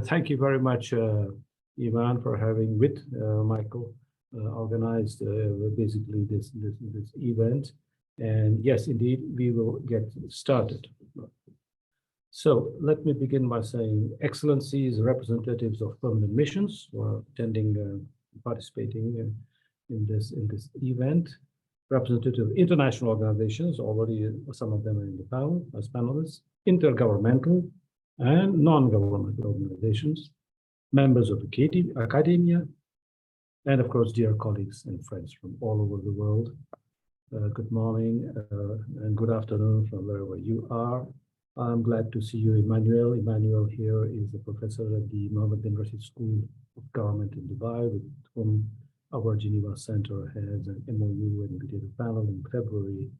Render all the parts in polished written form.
Thank you very much, Ivan, for having with Michael organized basically this event. And yes, indeed, we will get started. So let me begin by saying, Excellencies, representatives of permanent missions who are attending, participating in this event, representative of international organizations, already some of them are in the panel as panelists, intergovernmental and non-governmental organizations, members of academia, and of course, dear colleagues and friends from all over the world. Good morning and good afternoon from wherever you are. I'm glad to see you, Emmanuel. Emmanuel here is a professor at the Mohammed bin Rashid School of Government in Dubai, with whom our Geneva Centre has an MOU, and we did a panel in February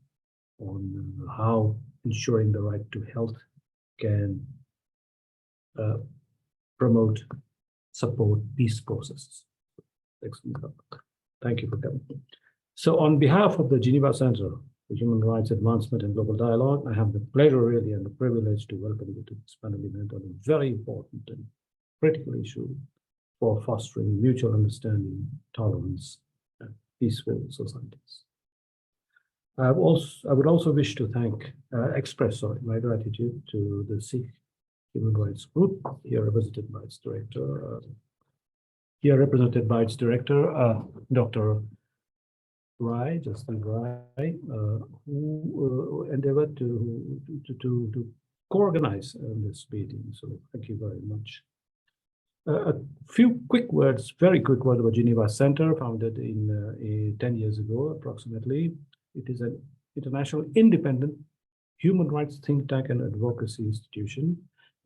on how ensuring the right to health can promote, support peace processes. Excellent. Thank you for coming. So on behalf of the Geneva Centre for Human Rights Advancement and Global Dialogue, I have the pleasure really and the privilege to welcome you to this panel event on a very important and critical issue for fostering mutual understanding, tolerance, and peaceful societies. I would also wish to express my gratitude to the Sikh Human Rights Group, here represented by its director, Dr. Rai, Justin Rai, who endeavored to co-organize this meeting. So thank you very much. A few quick words, very quick word about Geneva Centre, founded in 10 years ago, approximately. It is an international independent human rights think tank and advocacy institution,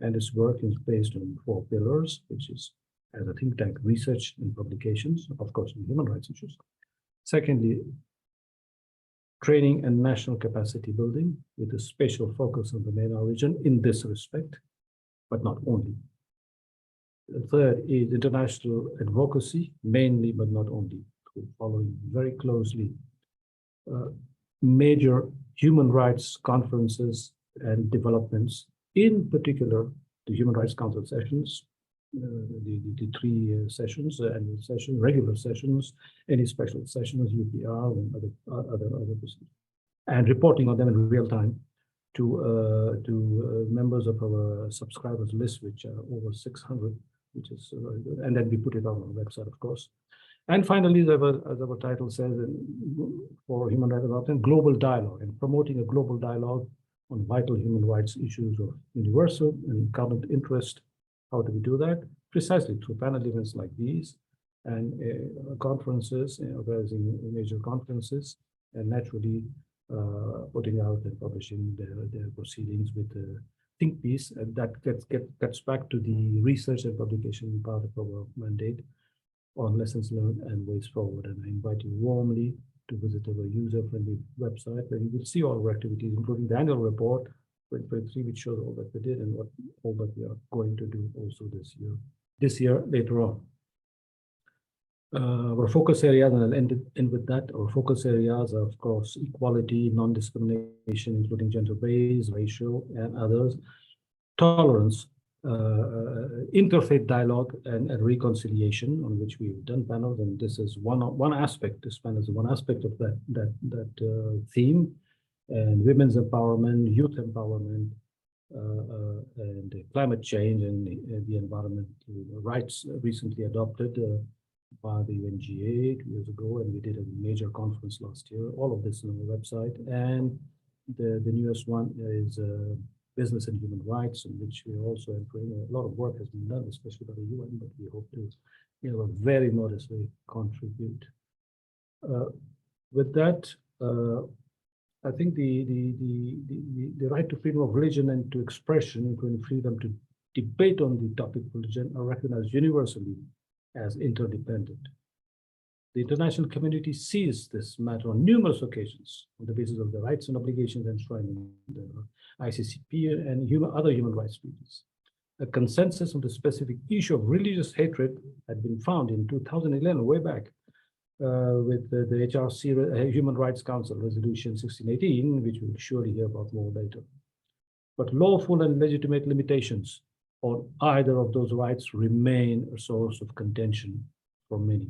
and its work is based on 4 pillars, which is as a think tank, research and publications, of course, in human rights issues. Secondly, training and national capacity building with a special focus on the MENA region in this respect, but not only. The third is international advocacy, mainly, but not only, following very closely major human rights conferences and developments, in particular, the Human Rights Council sessions, the 3 sessions, annual session, regular sessions, any special sessions, UPR, and other procedures, and reporting on them in real time to members of our subscribers list, which are over 600, which is very good. And then we put it on our website, of course. And finally, as our title says, for human rights development, global dialogue, and promoting a global dialogue on vital human rights issues of universal and common interest. How do we do that? Precisely through panel events like these and conferences, organizing major conferences, and naturally putting out and publishing their proceedings with a think piece. And that gets back to the research and publication part of our mandate on lessons learned and ways forward. And I invite you warmly to visit our user-friendly website, where you will see all our activities, including the annual report 2023, which shows all that we did and all that we are going to do also this year later on. Our focus areas, and I'll end with that. Our focus areas are, of course, equality, non-discrimination, including gender-based, racial, and others, tolerance, interfaith dialogue, and reconciliation, on which we've done panels, and this is one aspect. This panel is one aspect of that theme. And women's empowerment, youth empowerment, and climate change, and the environmental rights recently adopted by the UNGA 2 years ago, and we did a major conference last year. All of this on our website. And the newest one is business and human rights, in which we are also entering. A lot of work has been done, especially by the UN, but we hope to, very modestly contribute. With that, I think the right to freedom of religion and to expression, including freedom to debate on the topic of religion, are recognized universally as interdependent. The international community sees this matter on numerous occasions on the basis of the rights and obligations enshrined in the ICCP and other human rights treaties. A consensus on the specific issue of religious hatred had been found in 2011, way back, with the HRC Human Rights Council Resolution 1618, which we'll surely hear about more later. But lawful and legitimate limitations on either of those rights remain a source of contention for many.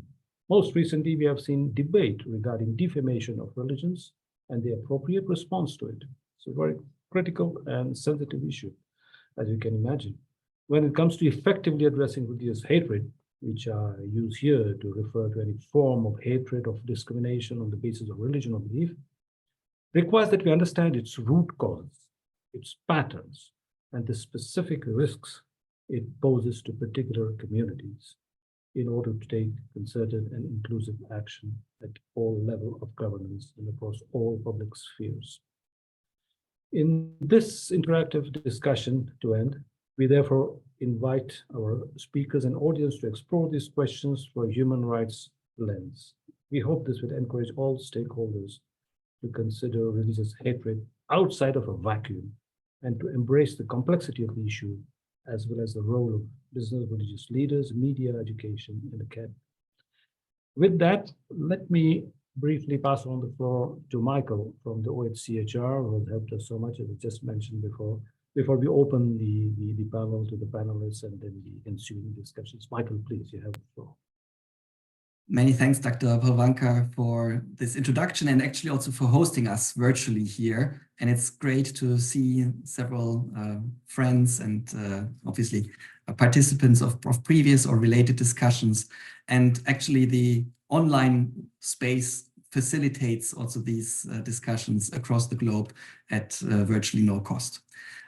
Most recently, we have seen debate regarding defamation of religions and the appropriate response to it. It's a very critical and sensitive issue, as you can imagine. When it comes to effectively addressing religious hatred, which I use here to refer to any form of hatred or discrimination on the basis of religion or belief, requires that we understand its root cause, its patterns, and the specific risks it poses to particular communities in order to take concerted and inclusive action at all levels of governance and across all public spheres. In this interactive discussion to end, we therefore invite our speakers and audience to explore these questions through a human rights lens. We hope this will encourage all stakeholders to consider religious hatred outside of a vacuum and to embrace the complexity of the issue, as well as the role of business, religious leaders, media, education, and academy. With that, let me briefly pass on the floor to Michael from the OHCHR, who has helped us so much, as I just mentioned before we open the panel to the panelists and then the ensuing discussions. Michael, please, you have the floor. Many thanks, Dr. Purvankar, for this introduction and actually also for hosting us virtually here. And it's great to see several friends and obviously participants of previous or related discussions. And actually the online space facilitates also these discussions across the globe at virtually no cost.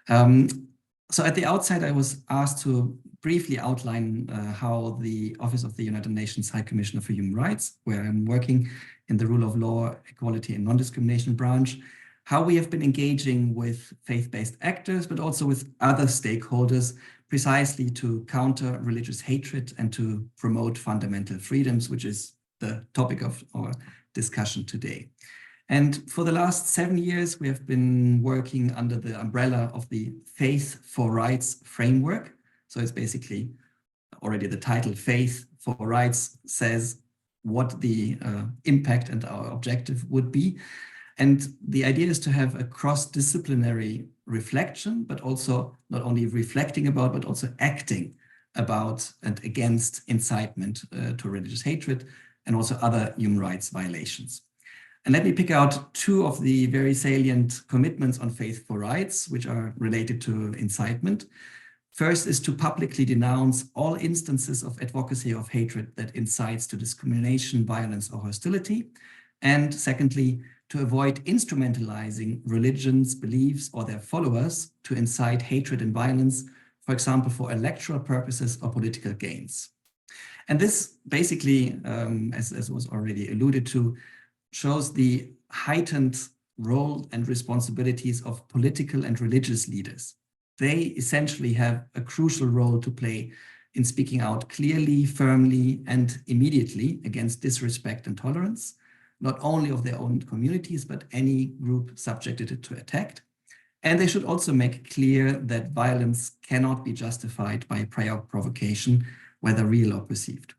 So at the outset, I was asked to briefly outline how the Office of the United Nations High Commissioner for Human Rights, where I'm working in the rule of law, equality and non-discrimination branch, how we have been engaging with faith-based actors, but also with other stakeholders, precisely to counter religious hatred and to promote fundamental freedoms, which is the topic of our discussion today. And for the last 7 years, we have been working under the umbrella of the Faith for Rights framework. So it's basically already the title Faith for Rights says what the impact and our objective would be. And the idea is to have a cross-disciplinary reflection, but also not only reflecting about, but also acting about and against incitement to religious hatred and also other human rights violations. And let me pick out two of the very salient commitments on Faith for Rights, which are related to incitement. First is to publicly denounce all instances of advocacy of hatred that incites to discrimination, violence, or hostility. And secondly, to avoid instrumentalizing religions, beliefs, or their followers to incite hatred and violence, for example, for electoral purposes or political gains. And this basically, as was already alluded to, shows the heightened role and responsibilities of political and religious leaders. They essentially have a crucial role to play in speaking out clearly, firmly, and immediately against disrespect and intolerance, not only of their own communities, but any group subjected to attack. And they should also make clear that violence cannot be justified by prior provocation, whether real or perceived.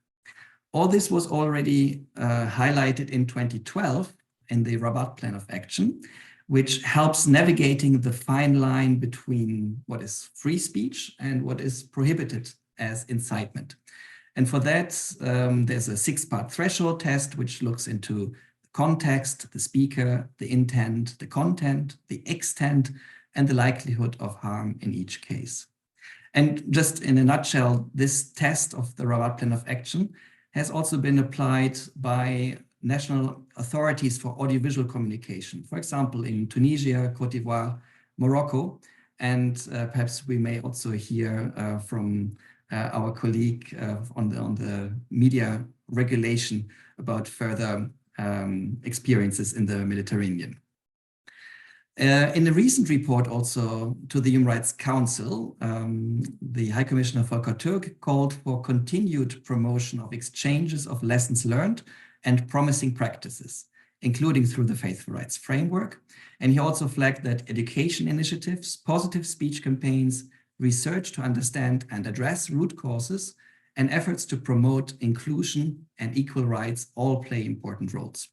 All this was already highlighted in 2012 in the Rabat Plan of Action, which helps navigating the fine line between what is free speech and what is prohibited as incitement. And for that, there's a 6-part threshold test, which looks into the context, the speaker, the intent, the content, the extent, and the likelihood of harm in each case. And just in a nutshell, this test of the Rabat Plan of Action has also been applied by national authorities for audiovisual communication, for example, in Tunisia, Cote d'Ivoire, Morocco, and perhaps we may also hear from our colleague on the media regulation about further experiences in the Mediterranean. In a recent report also to the Human Rights Council, the High Commissioner Volker Türk called for continued promotion of exchanges of lessons learned and promising practices, including through the Faith for Rights framework. And he also flagged that education initiatives, positive speech campaigns, research to understand and address root causes, and efforts to promote inclusion and equal rights all play important roles.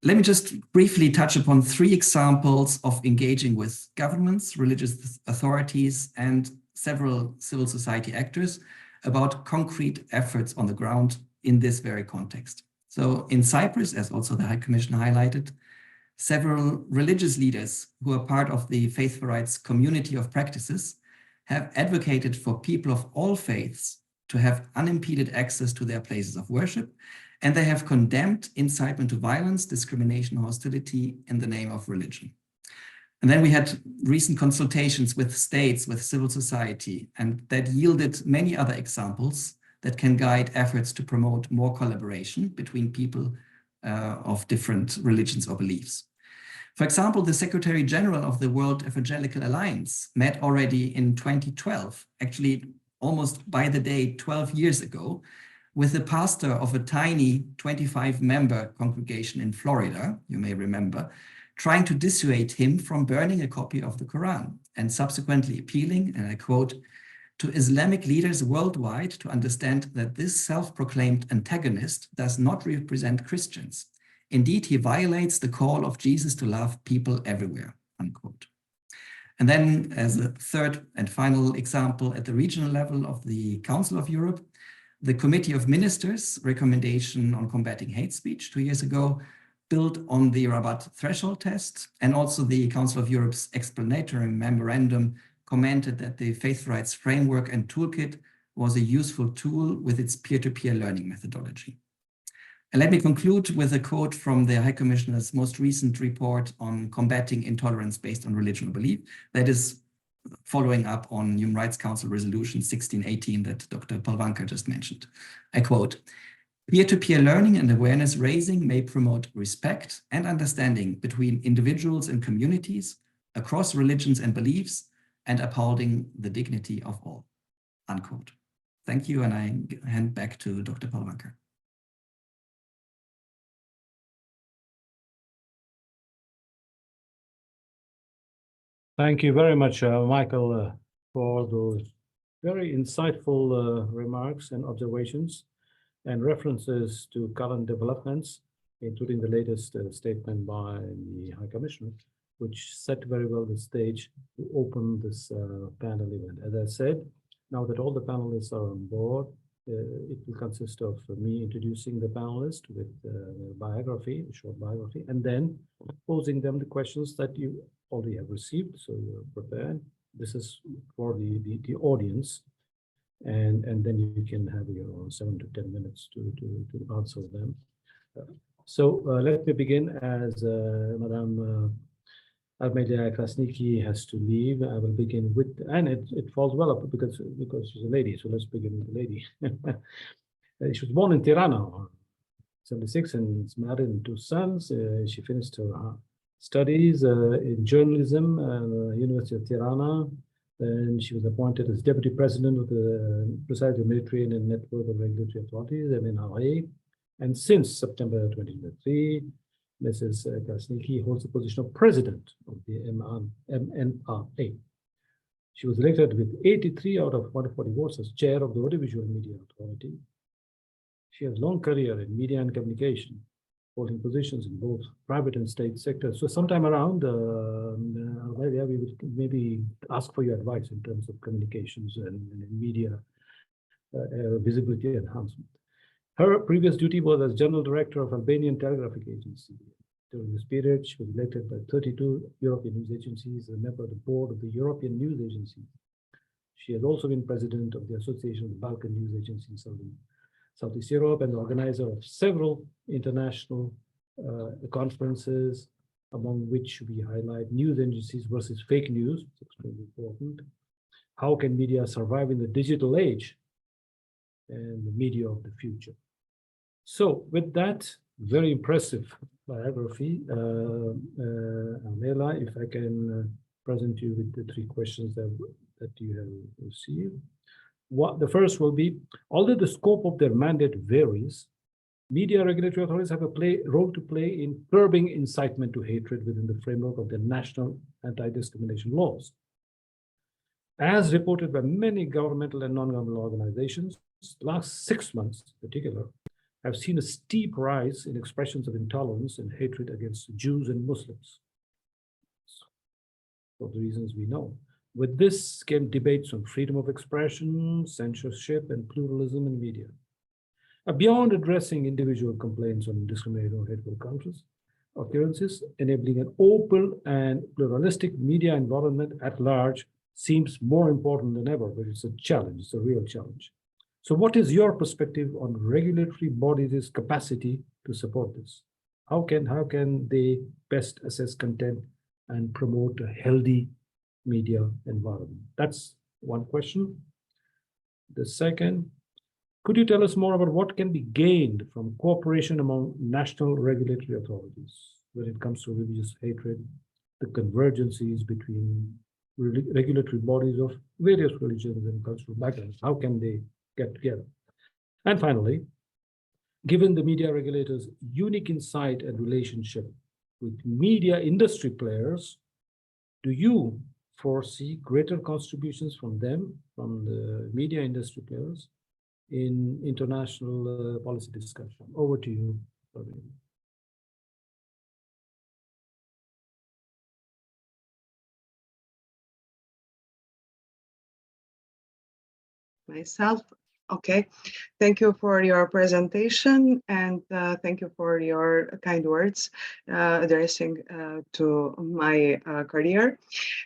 Let me just briefly touch upon 3 examples of engaging with governments, religious authorities, and several civil society actors about concrete efforts on the ground in this very context. So in Cyprus, as also the High Commission highlighted, several religious leaders who are part of the Faithful Rights community of practices have advocated for people of all faiths to have unimpeded access to their places of worship, and they have condemned incitement to violence, discrimination, hostility in the name of religion. And then we had recent consultations with states, with civil society, and that yielded many other examples that can guide efforts to promote more collaboration between people of different religions or beliefs. For example, the Secretary General of the World Evangelical Alliance met already in 2012, actually almost by the day 12 years ago, with the pastor of a tiny 25-member congregation in Florida, you may remember, trying to dissuade him from burning a copy of the Quran and subsequently appealing, and I quote, to Islamic leaders worldwide to understand that this self-proclaimed antagonist does not represent Christians. Indeed, he violates the call of Jesus to love people everywhere, unquote. And then as a third and final example, at the regional level of the Council of Europe, the Committee of Ministers' recommendation on combating hate speech 2 years ago built on the Rabat threshold test, and also the Council of Europe's explanatory memorandum commented that the Faithful Rights Framework and Toolkit was a useful tool with its peer-to-peer learning methodology. And let me conclude with a quote from the High Commissioner's most recent report on combating intolerance based on religion or belief, that is following up on Human Rights Council Resolution 1618 that Dr. Pulvanka just mentioned. I quote, peer-to-peer learning and awareness raising may promote respect and understanding between individuals and communities across religions and beliefs and upholding the dignity of all, unquote. Thank you, and I hand back to Dr. Pulvanka. Thank you very much, Michael, for those very insightful remarks and observations and references to current developments, including the latest statement by the High Commissioner, which set very well the stage to open this panel event. As I said, now that all the panelists are on board, it will consist of me introducing the panelists with their biography, a short biography, and then posing them the questions that you already have received, so you're prepared. This is for the audience, and then you can have your 7 to 10 minutes to answer them. So let me begin as Madame Armelia Krasniki has to leave. I will begin with, and it falls well up because she's a lady, so let's begin with the lady. She was born in Tirana in 1976 and is married and 2 sons. She finished her studies in journalism at University of Tirana. Then she was appointed as deputy president of the Presiding of Military and Network of Regulatory Authorities, MNRA. And since September 2023, Mrs. Krasniki holds the position of president of the MNRA. She was elected with 83 out of 140 votes as chair of the Audiovisual Media Authority. She has a long career in media and communication, holding positions in both private and state sectors. So sometime around, we will maybe ask for your advice in terms of communications and media visibility enhancement. Her previous duty was as General Director of Albanian Telegraphic Agency. During this period, she was elected by 32 European news agencies and a member of the board of the European News Agency. She has also been president of the Association of the Balkan News Agencies in Southeast Europe and the organizer of several international conferences, among which we highlight news agencies versus fake news. It's extremely important. How can media survive in the digital age and the media of the future? So with that very impressive biography, Amela, if I can present you with the 3 questions that you have received. The first will be, although the scope of their mandate varies, media regulatory authorities have a role to play in curbing incitement to hatred within the framework of their national anti-discrimination laws. As reported by many governmental and non-governmental organizations, the last 6 months in particular have seen a steep rise in expressions of intolerance and hatred against Jews and Muslims, for the reasons we know. With this came debates on freedom of expression, censorship, and pluralism in media. Beyond addressing individual complaints on discriminatory or hateful occurrences, enabling an open and pluralistic media environment at large seems more important than ever, but it's a challenge, it's a real challenge. So what is your perspective on regulatory bodies' capacity to support this? How can they best assess content and promote a healthy media environment? That's one question. The second, could you tell us more about what can be gained from cooperation among national regulatory authorities when it comes to religious hatred, the convergences between regulatory bodies of various religions and cultural backgrounds? How can they get together? And finally, given the media regulators' unique insight and relationship with media industry players, do you foresee greater contributions from them, from the media industry players, in international policy discussion? Over to you, Praveen. Myself. Okay, thank you for your presentation and thank you for your kind words addressing to my career.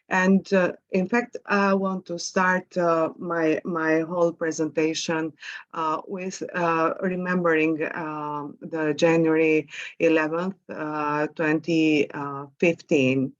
And in fact, I want to start my whole presentation with remembering the January 11th, 2015.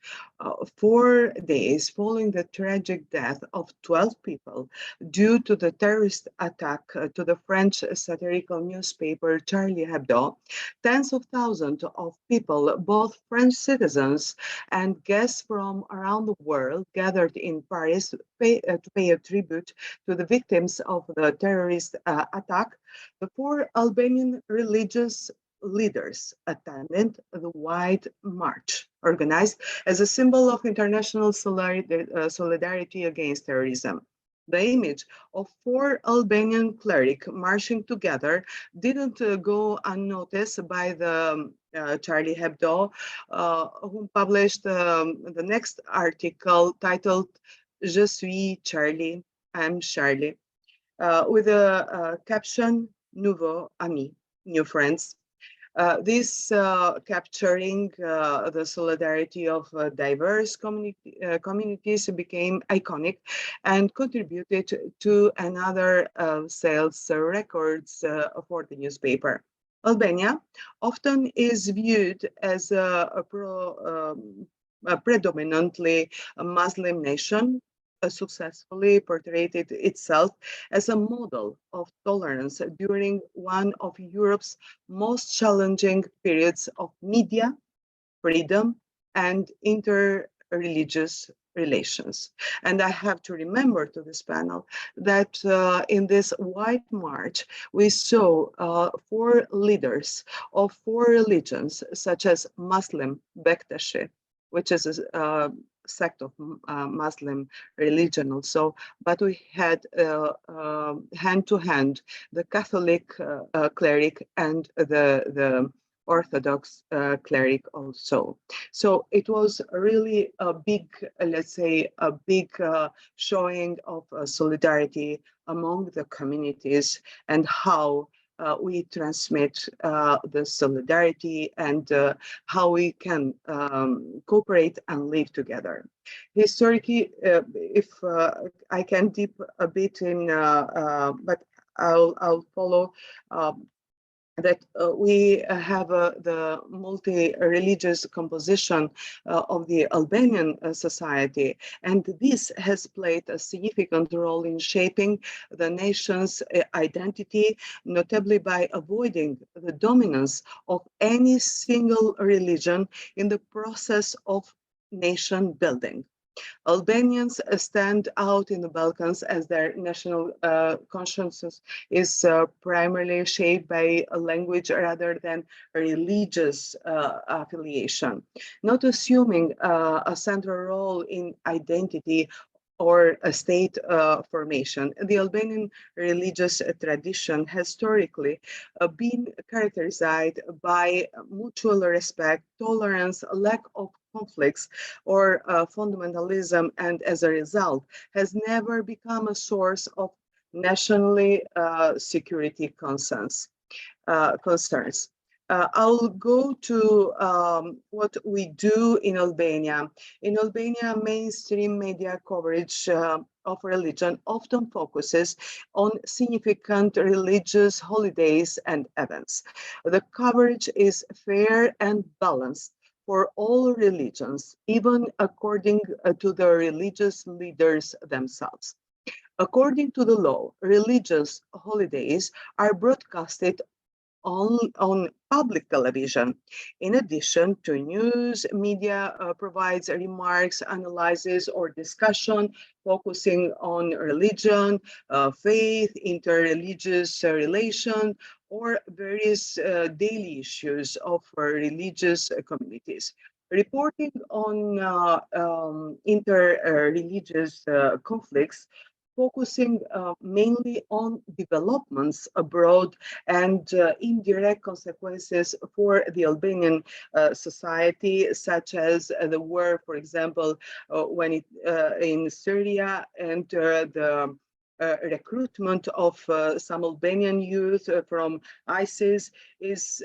4 days following the tragic death of 12 people due to the terrorist attack to the French satirical newspaper Charlie Hebdo, tens of thousands of people, both French citizens and guests from around the world, gathered in Paris to pay a tribute to the victims of the terrorist attack. The 4 Albanian religious leaders attended the White March, organized as a symbol of international solidarity against terrorism. The image of 4 Albanian clerics marching together didn't go unnoticed by the Charlie Hebdo, who published the next article titled Je suis Charlie, I'm Charlie, with a caption, Nouveau ami, new friends. This capturing the solidarity of diverse communities became iconic and contributed to another sales records for the newspaper. Albania often is viewed as a predominantly Muslim nation, successfully portrayed itself as a model of tolerance during one of Europe's most challenging periods of media, freedom, and inter-religious relations. And I have to remember to this panel that in this White March, we saw 4 leaders of 4 religions, such as Muslim Bektashi, which is a sect of Muslim religion also, but we had hand to hand the Catholic cleric and the Orthodox cleric also. So it was really a big, let's say, a big showing of solidarity among the communities and how we transmit the solidarity and how we can cooperate and live together. Historically, if I can deep a bit in, but I'll follow that we have the multi-religious composition of the Albanian society, and this has played a significant role in shaping the nation's identity, notably by avoiding the dominance of any single religion in the process of nation building. Albanians stand out in the Balkans as their national consciousness is primarily shaped by a language rather than a religious affiliation, not assuming a central role in identity or a state formation. The Albanian religious tradition has historically been characterized by mutual respect, tolerance, lack of conflicts or fundamentalism, and as a result, has never become a source of nationally security concerns. I'll go to what we do in Albania. In Albania, mainstream media coverage of religion often focuses on significant religious holidays and events. The coverage is fair and balanced for all religions, even according to the religious leaders themselves. According to the law, religious holidays are broadcasted on public television. In addition to news, media provides remarks, analysis, or discussion focusing on religion, faith, interreligious relation, or various daily issues of religious communities. Reporting on interreligious conflicts focusing mainly on developments abroad and indirect consequences for the Albanian society, such as the war, for example, when in Syria, and the recruitment of some Albanian youth from ISIS is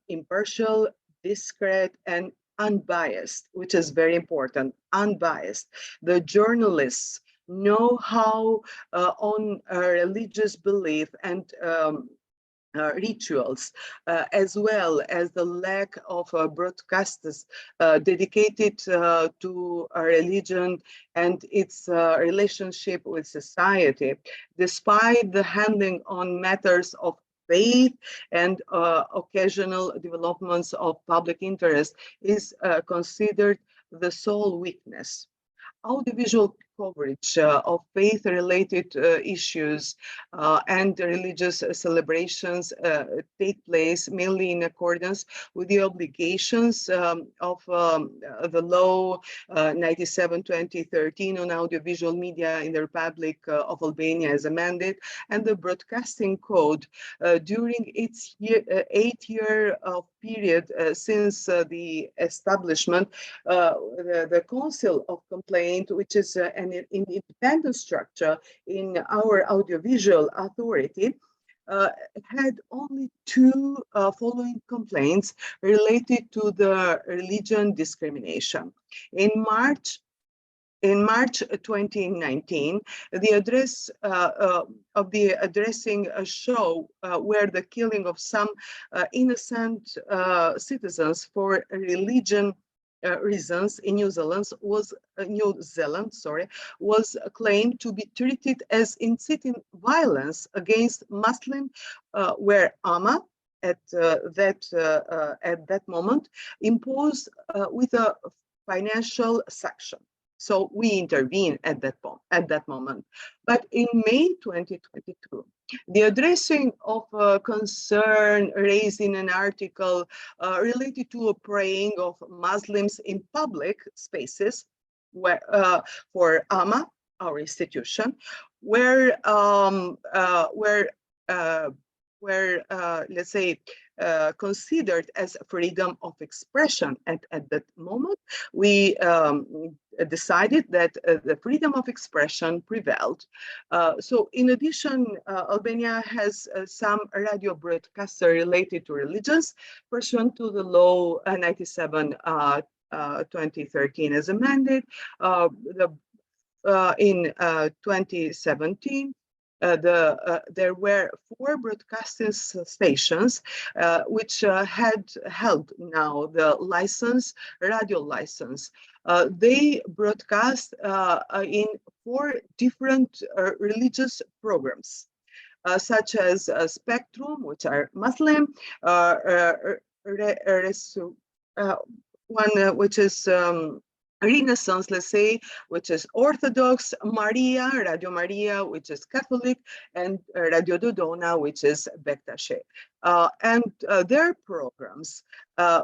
impartial, discreet, and unbiased, which is very important, unbiased. The journalists know how on religious belief and rituals, as well as the lack of broadcasters dedicated to religion and its relationship with society, despite the handling on matters of faith and occasional developments of public interest, is considered the sole weakness. Audiovisual coverage of faith-related issues and religious celebrations take place mainly in accordance with the obligations of the law 97/2013 on audiovisual media in the Republic of Albania as amended, and the broadcasting code during its 8-year period since the establishment. The Council of Complaint, which is an independent structure in our audiovisual authority, had only 2 following complaints related to the religion discrimination. In March 2019, the address of the addressing a show where the killing of some innocent citizens for religion reasons in New Zealand was claimed to be treated as inciting violence against Muslim, where AMA at that moment imposed with a financial sanction. So we intervened at that moment. But in May 2022, the addressing of concern raised in an article related to a praying of Muslims in public spaces, where for AMA, our institution, where let's say considered as freedom of expression at that moment, we decided that the freedom of expression prevailed. So in addition, Albania has some radio broadcaster related to religions pursuant to the law 97/2013 as amended. In 2017, there were 4 broadcasting stations which had held now the radio license. They broadcast in 4 different religious programs, such as Spectrum, which are Muslim, one which is Renaissance, let's say, which is Orthodox, Radio Maria, which is Catholic, and Radio Dodona, which is Bektashe. And their programs,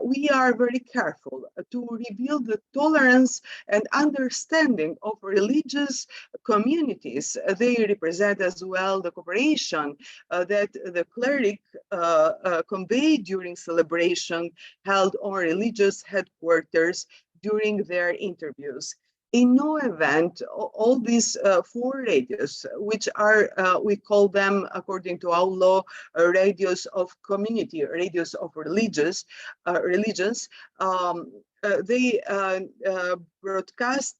we are very careful to reveal the tolerance and understanding of religious communities. They represent as well the cooperation that the cleric conveyed during celebration held on religious headquarters during their interviews. In no event, all these 4 radios, which are, we call them, according to our law, radios of community, radios of religions, they broadcast,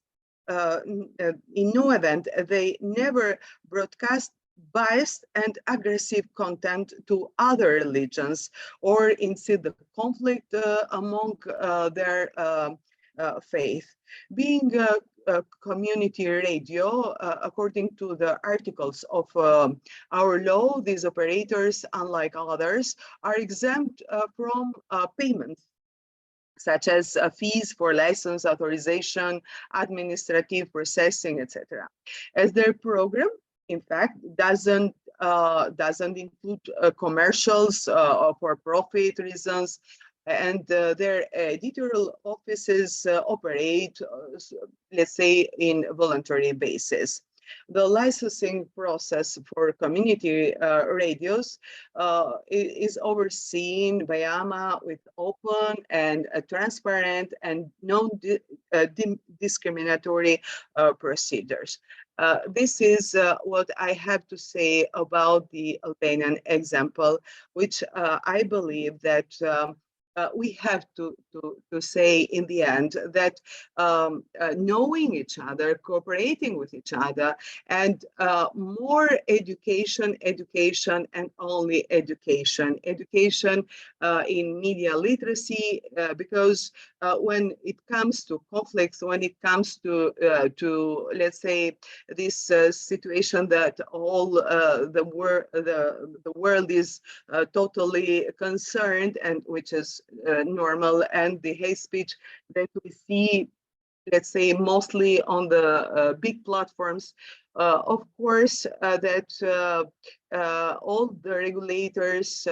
in no event, they never broadcast biased and aggressive content to other religions or incite the conflict among their faith. Being a community radio, according to the articles of our law, these operators, unlike others, are exempt from payments, such as fees for license, authorization, administrative processing, etc. As their program, in fact, doesn't include commercials or for profit reasons, and their editorial offices operate, let's say, in voluntary basis. The licensing process for community radios is overseen by AMA with open and transparent and non-discriminatory procedures. This is what I have to say about the Albanian example, which I believe that we have to say in the end that knowing each other, cooperating with each other, and more education, and only education in media literacy, because when it comes to conflicts, when it comes to let's say this situation that all the world is totally concerned, and which is normal, and the hate speech that we see, let's say, mostly on the big platforms, of course, that all the regulators,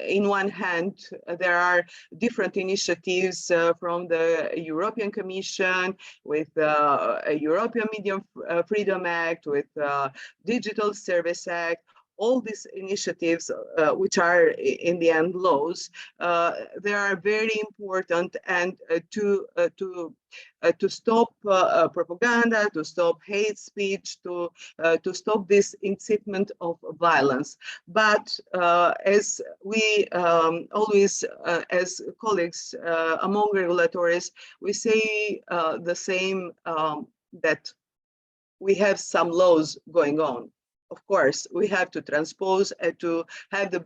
in one hand, there are different initiatives from the European Commission with a European Media Freedom Act, with Digital Service Act. All these initiatives, which are in the end laws, they are very important, and to stop propaganda, to stop hate speech, to stop this incitement of violence. But as we always, as colleagues among regulators, we say the same, that we have some laws going on. Of course, we have to transpose and to have the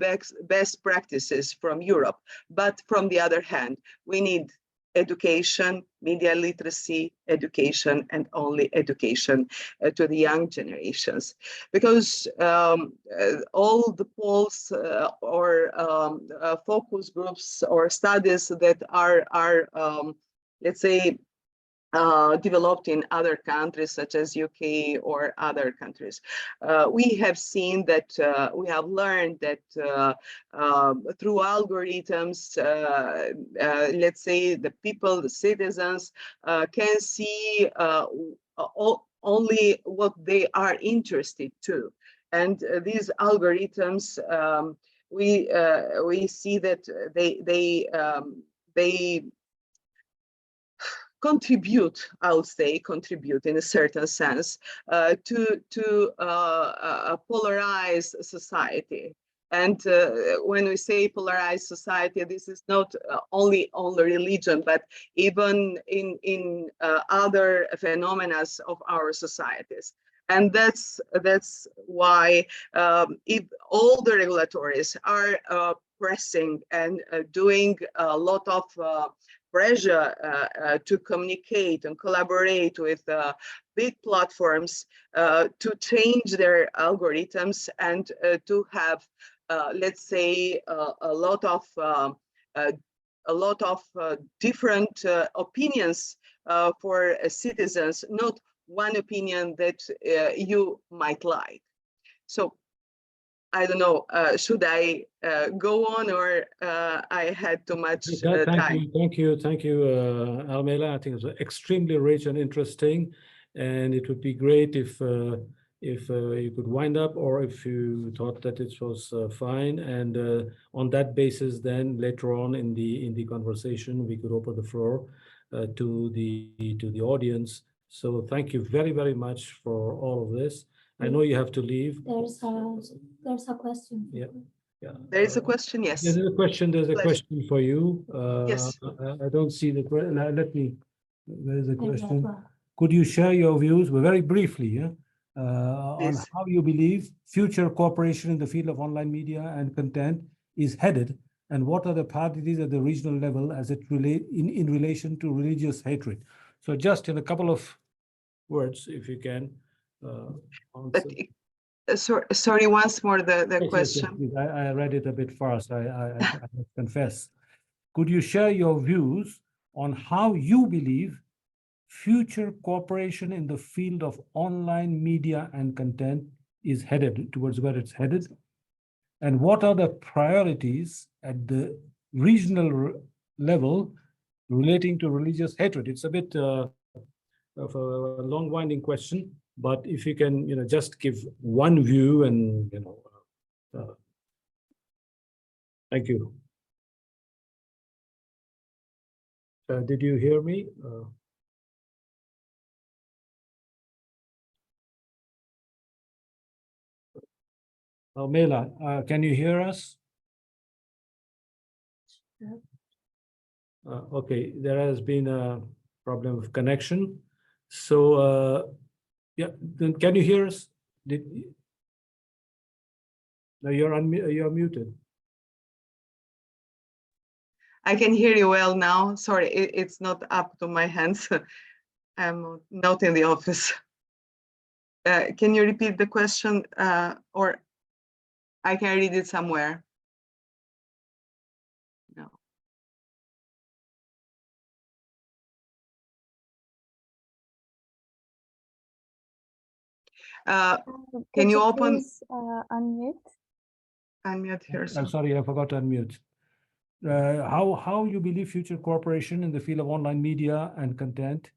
best practices from Europe. But from the other hand, we need education, media literacy, education, and only education to the young generations. Because all the polls or focus groups or studies that are let's say, developed in other countries such as UK or other countries. We have seen that, we have learned that through algorithms, let's say the people, the citizens can see only what they are interested to. And these algorithms, we see that they contribute, I would say, contribute in a certain sense to a polarized society. And when we say polarized society, this is not only on the religion, but even in other phenomena of our societies. And that's why if all the regulators are pressing and doing a lot of pressure to communicate and collaborate with big platforms to change their algorithms and to have, let's say, a lot of different opinions for citizens, not one opinion that you might like. So I don't know, should I go on, or I had too much time? Thank you, Almela. I think it's extremely rich and interesting, and it would be great if if you could wind up, or if you thought that it was fine, and on that basis, then later on in the conversation, we could open the floor to the audience. So thank you very, very much for all of this. I know you have to leave. There's a question. Yeah. Yeah. There is a question, yes. There's a question. There's a Pleasure. question for you. Yes. I don't see the question. Let me. There is a There's question. a- Could you share your views, well, very briefly, yeah, on Please. how you believe future cooperation in the field of online media and content is headed, and what are the priorities at the regional level as it relate in relation to religious hatred? So just in a couple of words, if you can But answer. sorry, once more the Yes, question. please. I read it a bit fast. I confess. Could you share your views on how you believe future cooperation in the field of online media and content is headed, towards where it's headed? And what are the priorities at the regional level relating to religious hatred? It's a bit of a long winding question, but if you can, just give one view and, thank you. Did you hear me? Mela, can you hear us? Okay, there has been a problem of connection. So, yeah, then can you hear us? No, you're muted. I can hear you well now. Sorry, it's not up to my hands. I'm not in the office. Can you repeat the question, or I can read it somewhere? No. Can you open? Please, unmute? Unmute here. I'm sorry, I forgot to unmute. How you believe future cooperation in the field of online media and content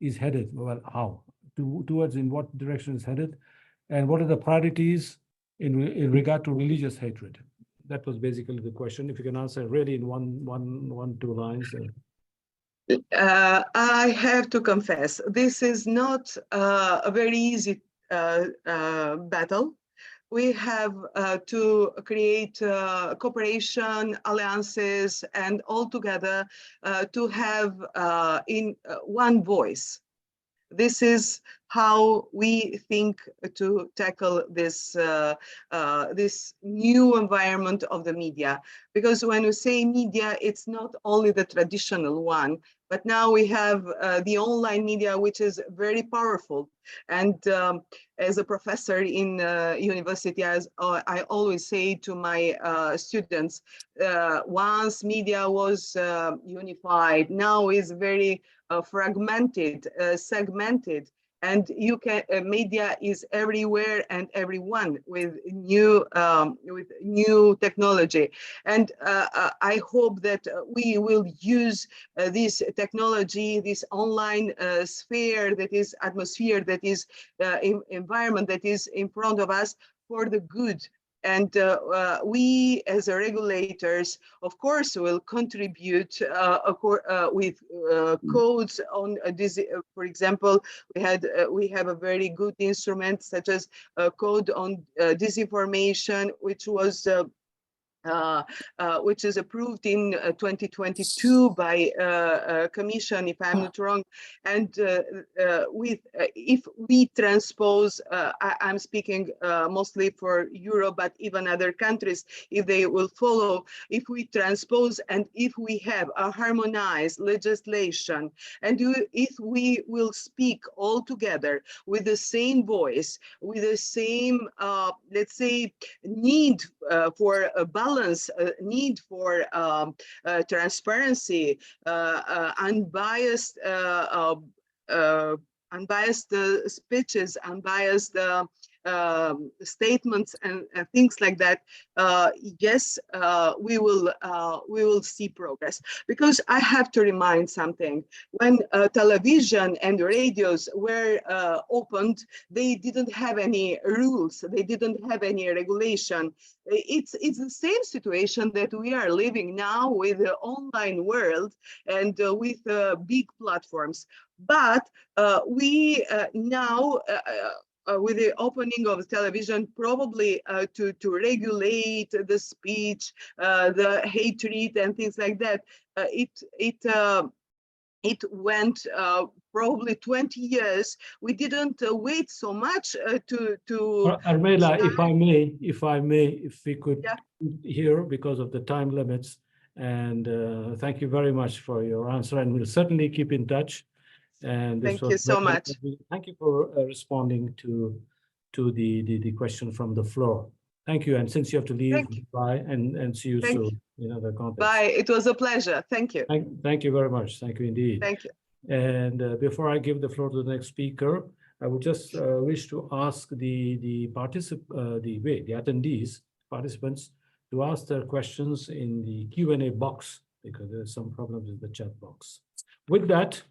is headed? Well, how? Towards in what direction is headed? And what are the priorities in regard to religious hatred? That was basically the question. If you can answer really in two lines. I have to confess, this is not a very easy battle. We have to create cooperation, alliances, and all together to have in one voice. This is how we think to tackle this this new environment of the media. Because when we say media, it's not only the traditional one, but now we have the online media, which is very powerful. And as a professor in university, as I always say to my students, once media was unified, now is very fragmented, segmented, and you can media is everywhere and everyone with new technology. And I hope that we will use this technology, this online sphere, that is atmosphere, that is environment that is in front of us for the good. And we as regulators, of course, will contribute with codes on this. For example, we have a very good instrument such as a code on disinformation, which is approved in 2022 by Commission, if I'm not wrong. And if we transpose, I'm speaking mostly for Europe, but even other countries, if they will follow, if we transpose and if we have a harmonized legislation, and if we will speak all together with the same voice, with the same, let's say, need for a balance, need for transparency, unbiased speeches, unbiased statements and things like that, yes, we will see progress. Because I have to remind something: when television and radios were opened, they didn't have any rules, they didn't have any regulation. It's the same situation that we are living now with the online world and with big platforms. But we now, with the opening of television, probably to regulate the speech, the hatred and things like that, it went probably 20 years. We didn't wait so much to Armela, if we could Yeah. hear because of the time limits. And thank you very much for your answer, and we'll certainly keep in touch. And this Thank was you so very- much. Thank you for responding to the question from the floor. Thank you. And since you have to leave, Thank you. bye, and see you Thank soon in other contexts. Bye. It was a pleasure. Thank you. Thank you very much. Thank you indeed. Thank you. And before I give the floor to the next speaker, I would just wish to ask the attendees, participants, to ask their questions in the Q&A box, because there's some problems with the chat box. With that,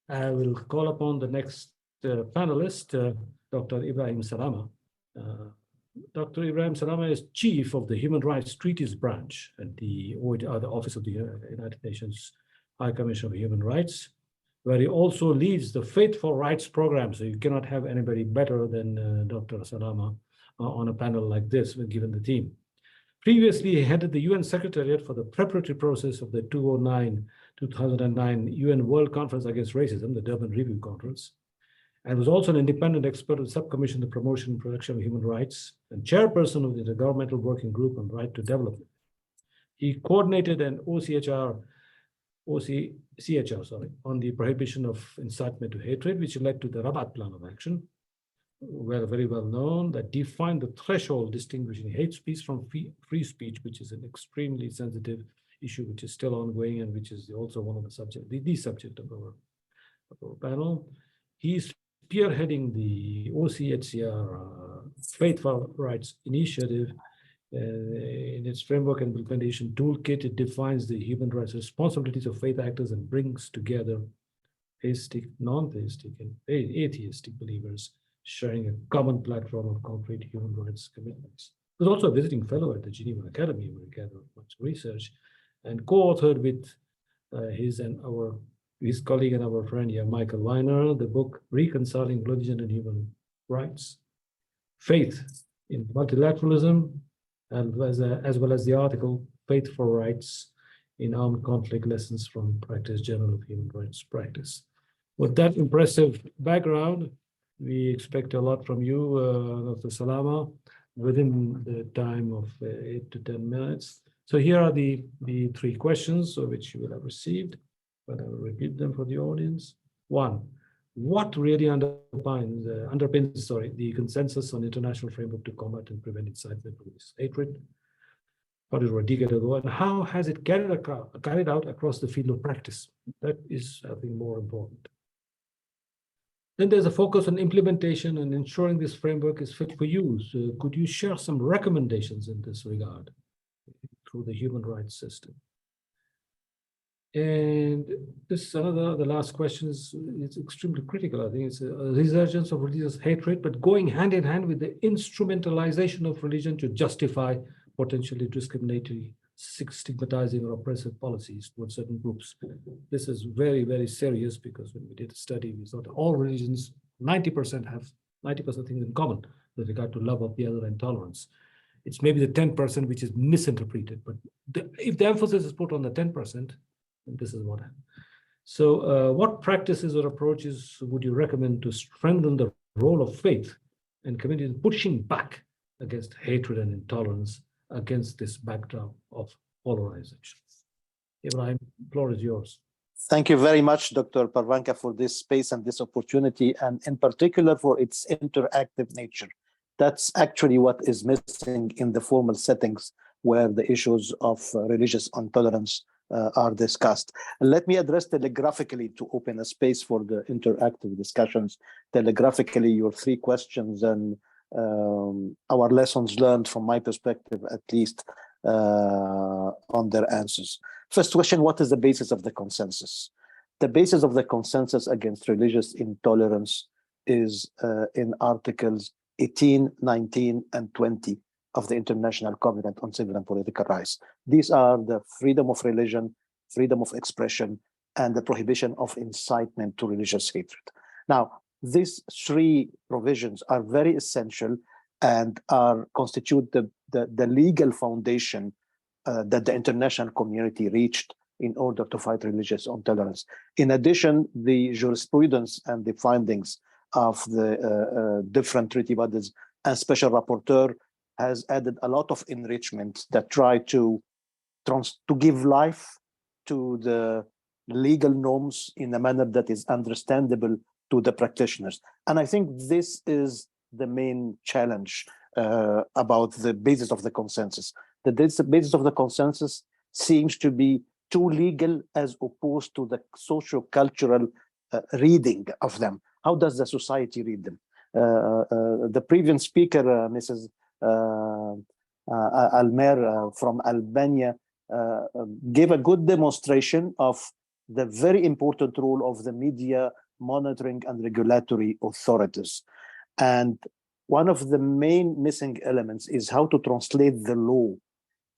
I will call upon the next panelist, Dr. Ibrahim Salama. Dr. Ibrahim Salama is Chief of the Human Rights Treaties Branch at the Office of the United Nations High Commission for Human Rights, where he also leads the Faith for Rights program. So you cannot have anybody better than Dr. Salama on a panel like this, given the theme. Previously, he headed the UN Secretariat for the preparatory process of the 2009 UN World Conference Against Racism, the Durban Review Conference, and was also an independent expert of the Subcommission on the Promotion and Protection of Human Rights and chairperson of the Intergovernmental Working Group on Right to Development. He coordinated an OCHR on the prohibition of incitement to hatred, which led to the Rabat Plan of Action, very well known, that defined the threshold distinguishing hate speech from free speech, which is an extremely sensitive issue, which is still ongoing and which is also one of the subject of our panel. He's spearheading the OCHR Faith for Rights initiative. In its framework and implementation toolkit, it defines the human rights responsibilities of faith actors and brings together theistic, non-theistic, and atheistic believers, sharing a common platform of concrete human rights commitments. He was also a visiting fellow at the Geneva Academy, where he gathered much research, and co-authored with his colleague and our friend here, Michael Weiner, the book Reconciling Religion and Human Rights, Faith in Multilateralism, as well as the article Faith for Rights in Armed Conflict Lessons from Practice, Journal of Human Rights Practice. With that impressive background, we expect a lot from you, Dr. Salama, within the time of 8 to 10 minutes. So here are the three questions which you will have received, but I will repeat them for the audience. One, what really underpins the consensus on international framework to combat and prevent incitement to hatred? About a decade ago, and how has it carried out across the field of practice? That is, I think, more important. Then there's a focus on implementation and ensuring this framework is fit for use. Could you share some recommendations in this regard through the human rights system? And this is the last question is extremely critical. I think it's a resurgence of religious hatred, but going hand in hand with the instrumentalization of religion to justify potentially discriminatory, stigmatizing or oppressive policies towards certain groups. This is very, very serious, because when we did a study, we saw that all religions, 90% have 90% things in common with regard to love of the other and tolerance. It's maybe the 10% which is misinterpreted, but if the emphasis is put on the 10%, and this is what happened. So what practices or approaches would you recommend to strengthen the role of faith and communities pushing back against hatred and intolerance against this backdrop of polarization? Ibrahim, the floor is yours. Thank you very much, Dr. Parvanka, for this space and this opportunity, and in particular for its interactive nature. That's actually what is missing in the formal settings where the issues of religious intolerance are discussed. Let me address telegraphically, to open a space for the interactive discussions, telegraphically your three questions, and our lessons learned from my perspective, at least, on their answers. First question, what is the basis of the consensus? The basis of the consensus against religious intolerance is in Articles 18, 19, and 20 of the International Covenant on Civil and Political Rights. These are the freedom of religion, freedom of expression, and the prohibition of incitement to religious hatred. Now, these three provisions are very essential and constitute the legal foundation that the international community reached in order to fight religious intolerance. In addition, the jurisprudence and the findings of the different treaty bodies and special rapporteur has added a lot of enrichment that try to give life to the legal norms in a manner that is understandable to the practitioners. And I think this is the main challenge about the basis of the consensus. The basis of the consensus seems to be too legal as opposed to the socio-cultural reading of them. How does the society read them? The previous speaker, Mrs. Almer from Albania, gave a good demonstration of the very important role of the media monitoring and regulatory authorities. And one of the main missing elements is how to translate the law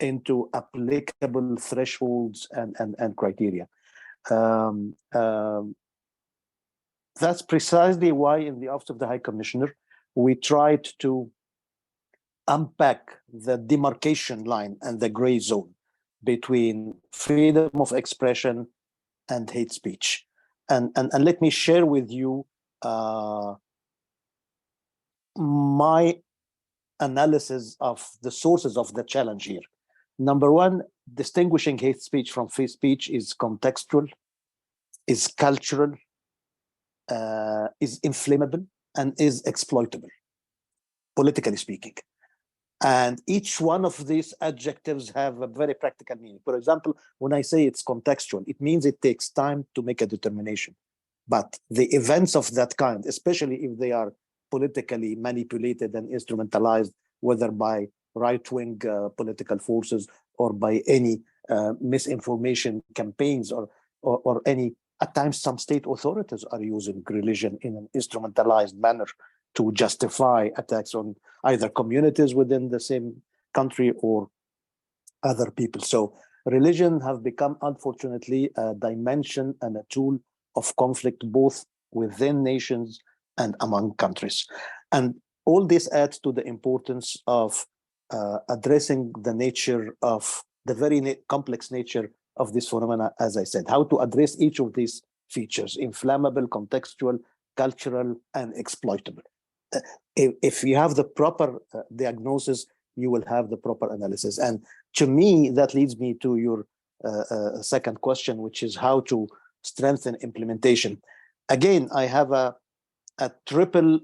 into applicable thresholds and criteria. That's precisely why in the Office of the High Commissioner, we tried to unpack the demarcation line and the gray zone between freedom of expression and hate speech. And let me share with you my analysis of the sources of the challenge here. Number one, distinguishing hate speech from free speech is contextual, is cultural, is inflammable, and is exploitable, politically speaking. And each one of these adjectives have a very practical meaning. For example, when I say it's contextual, it means it takes time to make a determination. But the events of that kind, especially if they are politically manipulated and instrumentalized, whether by right-wing political forces or by any misinformation campaigns or any, at times some state authorities are using religion in an instrumentalized manner to justify attacks on either communities within the same country or other people. So religion have become, unfortunately, a dimension and a tool of conflict both within nations and among countries. And all this adds to the importance of addressing the nature of the very complex nature of this phenomena, as I said, how to address each of these features: inflammable, contextual, cultural, and exploitable. If you have the proper diagnosis, you will have the proper analysis. And to me, that leads me to your second question, which is how to strengthen implementation. Again, I have a triple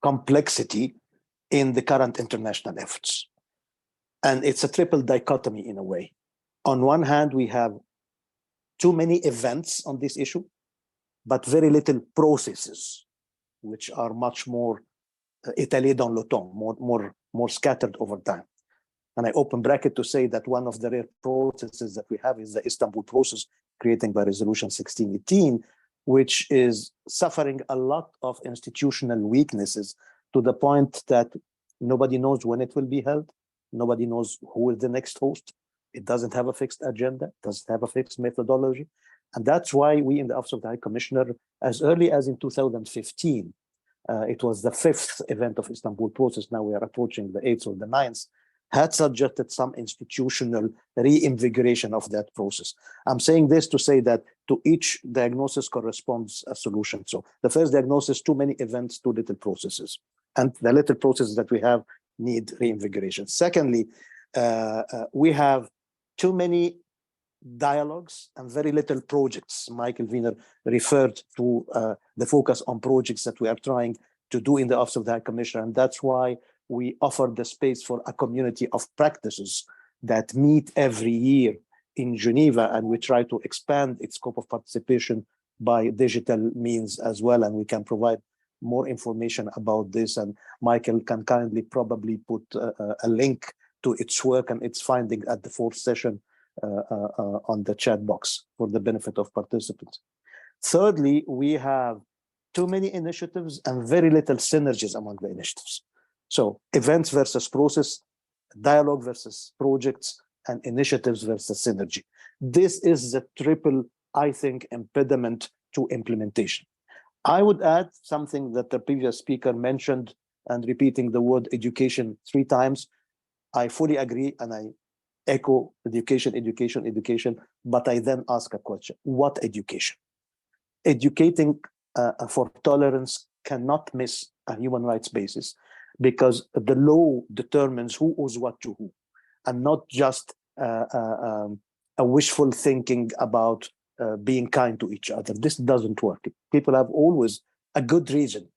complexity in the current international efforts. And it's a triple dichotomy in a way. On one hand, we have too many events on this issue, but very little processes, which are much more étalés dans le temps, more scattered over time. And I open bracket to say that one of the rare processes that we have is the Istanbul process created by Resolution 1618, which is suffering a lot of institutional weaknesses to the point that nobody knows when it will be held. Nobody knows who is the next host. It doesn't have a fixed agenda, doesn't have a fixed methodology. And that's why we in the Office of the High Commissioner, as early as in 2015, it was the 5th event of Istanbul process, now we are approaching the 8th or the 9th, had suggested some institutional reinvigoration of that process. I'm saying this to say that to each diagnosis corresponds a solution. So the first diagnosis, too many events, too little processes. And the little processes that we have need reinvigoration. Secondly, we have too many dialogues and very little projects. Michael Wiener referred to the focus on projects that we are trying to do in the Office of the High Commissioner, and that's why we offer the space for a community of practices that meet every year in Geneva, and we try to expand its scope of participation by digital means as well, and we can provide more information about this, and Michael can kindly probably put a link to its work and its finding at the 4th session on the chat box for the benefit of participants. Thirdly, we have too many initiatives and very little synergies among the initiatives. So events versus process, dialogue versus projects, and initiatives versus synergy. This is the triple, I think, impediment to implementation. I would add something that the previous speaker mentioned, and repeating the word education 3 times. I fully agree, and I echo education, education, education, but I then ask a question: what education? Educating for tolerance cannot miss a human rights basis, because the law determines who owes what to who, and not just a wishful thinking about being kind to each other. This doesn't work. People have always a good reason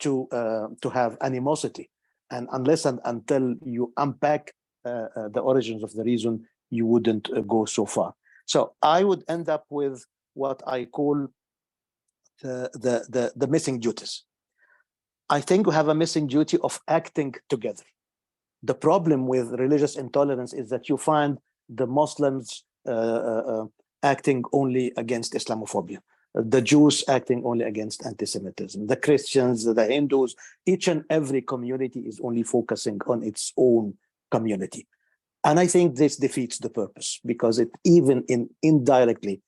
to have animosity, and unless and until you unpack the origins of the reason, you wouldn't go so far. So I would end up with what I call the missing duties. I think we have a missing duty of acting together. The problem with religious intolerance is that you find the Muslims acting only against Islamophobia, the Jews acting only against anti-Semitism, the Christians, the Hindus, each and every community is only focusing on its own community. And I think this defeats the purpose, because it even indirectly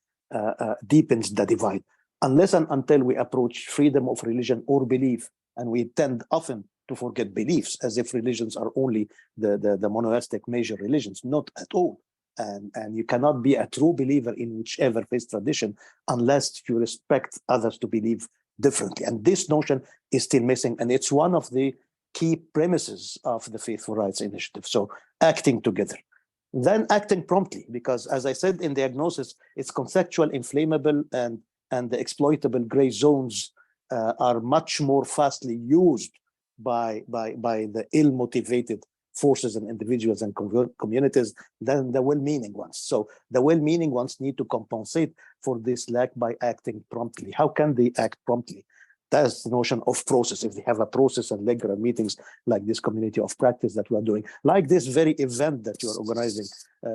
deepens the divide. Unless and until we approach freedom of religion or belief, and we tend often to forget beliefs as if religions are only the monotheistic major religions, not at all. And you cannot be a true believer in whichever faith tradition unless you respect others to believe differently. And this notion is still missing, and it's one of the key premises of the Faithful Rights Initiative. So acting together. Then acting promptly, because as I said in diagnosis, it's conceptual, inflammable, and the exploitable gray zones are much more fastly used by the ill-motivated forces and individuals and communities than the well-meaning ones. So the well-meaning ones need to compensate for this lack by acting promptly. How can they act promptly? That's the notion of process. If they have a process and regular meetings like this community of practice that we are doing, like this very event that you are organizing,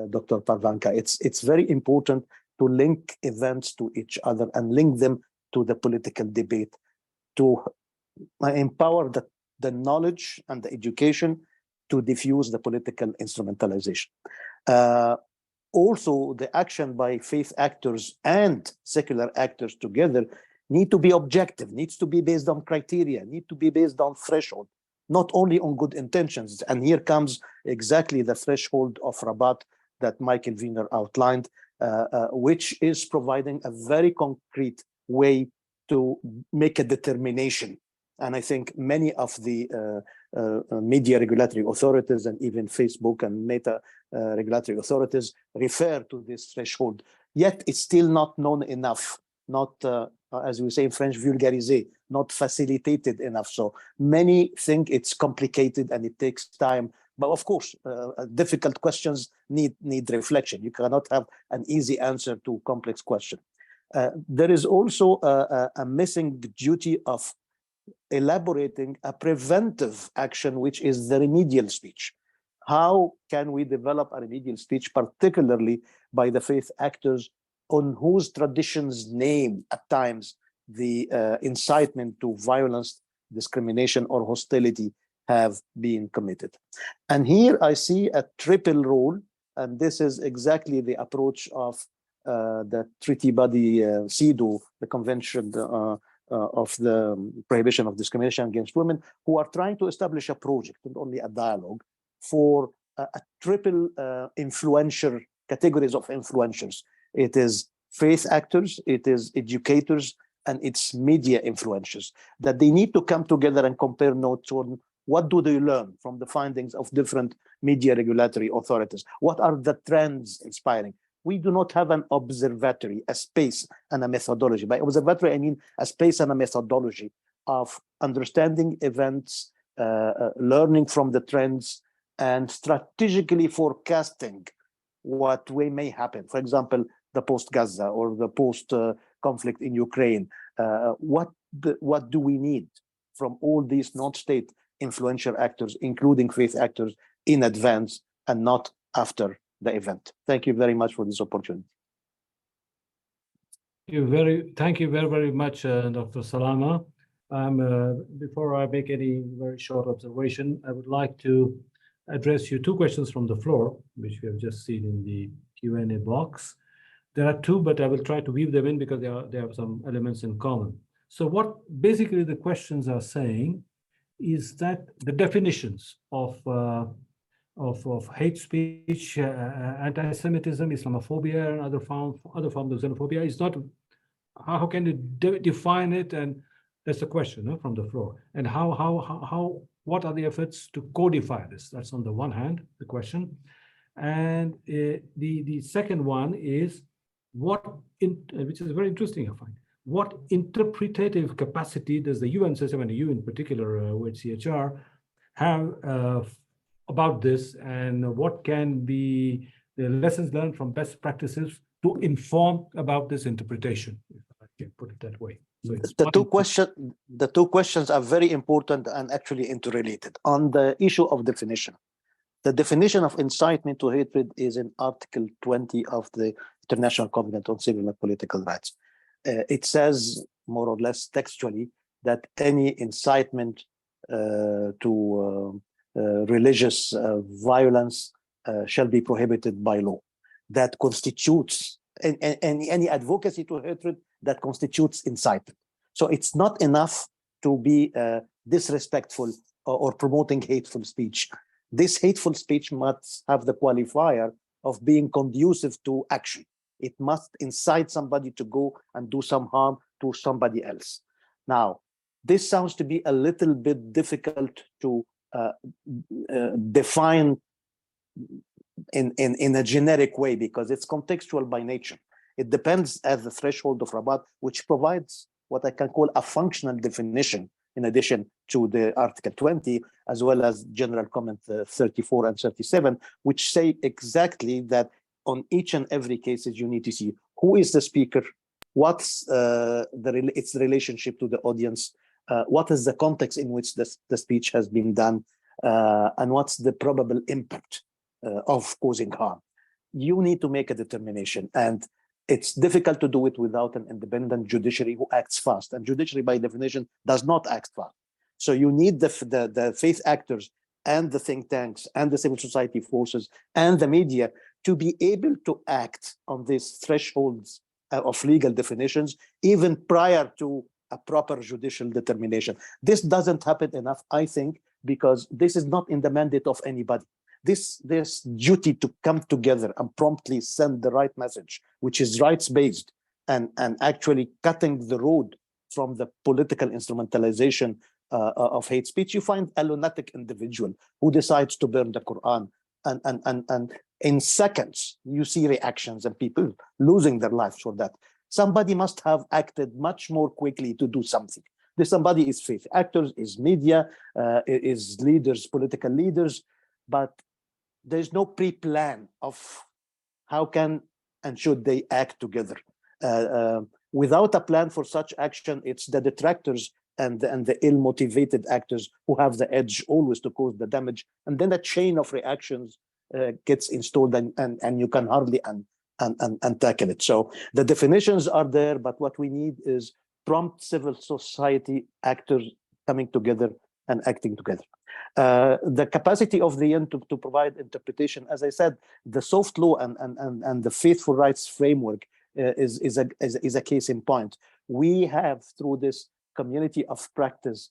Dr. Parvanka, it's very important to link events to each other and link them to the political debate, to empower the knowledge and the education to diffuse the political instrumentalization. Also, the action by faith actors and secular actors together need to be objective, needs to be based on criteria, need to be based on threshold, not only on good intentions. And here comes exactly the threshold of Rabat that Michael Wiener outlined, which is providing a very concrete way to make a determination. And I think many of the media regulatory authorities and even Facebook and Meta regulatory authorities refer to this threshold, yet it's still not known enough, not, as we say in French, vulgarisé, not facilitated enough. So many think it's complicated and it takes time. But of course, difficult questions need reflection. You cannot have an easy answer to complex question. There is also a missing duty of elaborating a preventive action, which is the remedial speech. How can we develop a remedial speech, particularly by the faith actors on whose traditions name at times the incitement to violence, discrimination, or hostility have been committed? And here I see a triple role, and this is exactly the approach of the treaty body CEDAW, the Convention of the Prohibition of Discrimination Against Women, who are trying to establish a project, not only a dialogue, for a triple influencer, categories of influencers. It is faith actors, it is educators, and it's media influencers, that they need to come together and compare notes on what do they learn from the findings of different media regulatory authorities. What are the trends inspiring? We do not have an observatory, a space and a methodology. By observatory, I mean a space and a methodology of understanding events, learning from the trends, and strategically forecasting what may happen. For example, the post-Gaza or the post-conflict in Ukraine. What do we need from all these non-state influential actors, including faith actors, in advance and not after the event. Thank you very much for this opportunity. Thank you very much, Dr. Salama. Before I make any very short observation, I would like to address you two questions from the floor, which we have just seen in the Q&A box. There are two, but I will try to weave them in because they have some elements in common. So what basically the questions are saying is that the definitions of hate speech, anti-Semitism, Islamophobia, and other forms of xenophobia is not, how can you define it? And that's the question from the floor. And what are the efforts to codify this? That's on the one hand, the question. And the second one is which is very interesting, I find. What interpretative capacity does the UN system, and you in particular, OHCHR, have about this, and what can be the lessons learned from best practices to inform about this interpretation, if I can put it that way? So the two questions are very important and actually interrelated. On the issue of definition, the definition of incitement to hatred is in Article 20 of the International Covenant on Civil and Political Rights. It says, more or less textually, that any incitement to religious violence shall be prohibited by law. That constitutes any advocacy to hatred that constitutes incitement. So it's not enough to be disrespectful or promoting hateful speech. This hateful speech must have the qualifier of being conducive to action. It must incite somebody to go and do some harm to somebody else. Now, this sounds to be a little bit difficult to define in a generic way because it's contextual by nature. It depends at the threshold of Rabat, which provides what I can call a functional definition in addition to the Article 20, as well as General Comment 34 and 37, which say exactly that on each and every cases, you need to see who is the speaker, what's its relationship to the audience, what is the context in which the speech has been done, and what's the probable impact of causing harm. You need to make a determination, and it's difficult to do it without an independent judiciary who acts fast. And judiciary, by definition, does not act fast. So you need the faith actors and the think tanks and the civil society forces and the media to be able to act on these thresholds of legal definitions, even prior to a proper judicial determination. This doesn't happen enough, I think, because this is not in the mandate of anybody. This duty to come together and promptly send the right message, which is rights-based and actually cutting the road from the political instrumentalization of hate speech. You find a lunatic individual who decides to burn the Quran, and in seconds you see reactions and people losing their lives for that. Somebody must have acted much more quickly to do something. This somebody is faith actors, is media, is leaders, political leaders, but there's no pre-plan of how can and should they act together. Without a plan for such action, it's the detractors and the ill-motivated actors who have the edge always to cause the damage. And then a chain of reactions gets installed and you can hardly tackle it. So the definitions are there, but what we need is prompt civil society actors coming together and acting together. The capacity of the UN to provide interpretation, as I said, the soft law and the faithful rights framework is a case in point. We have, through this community of practice,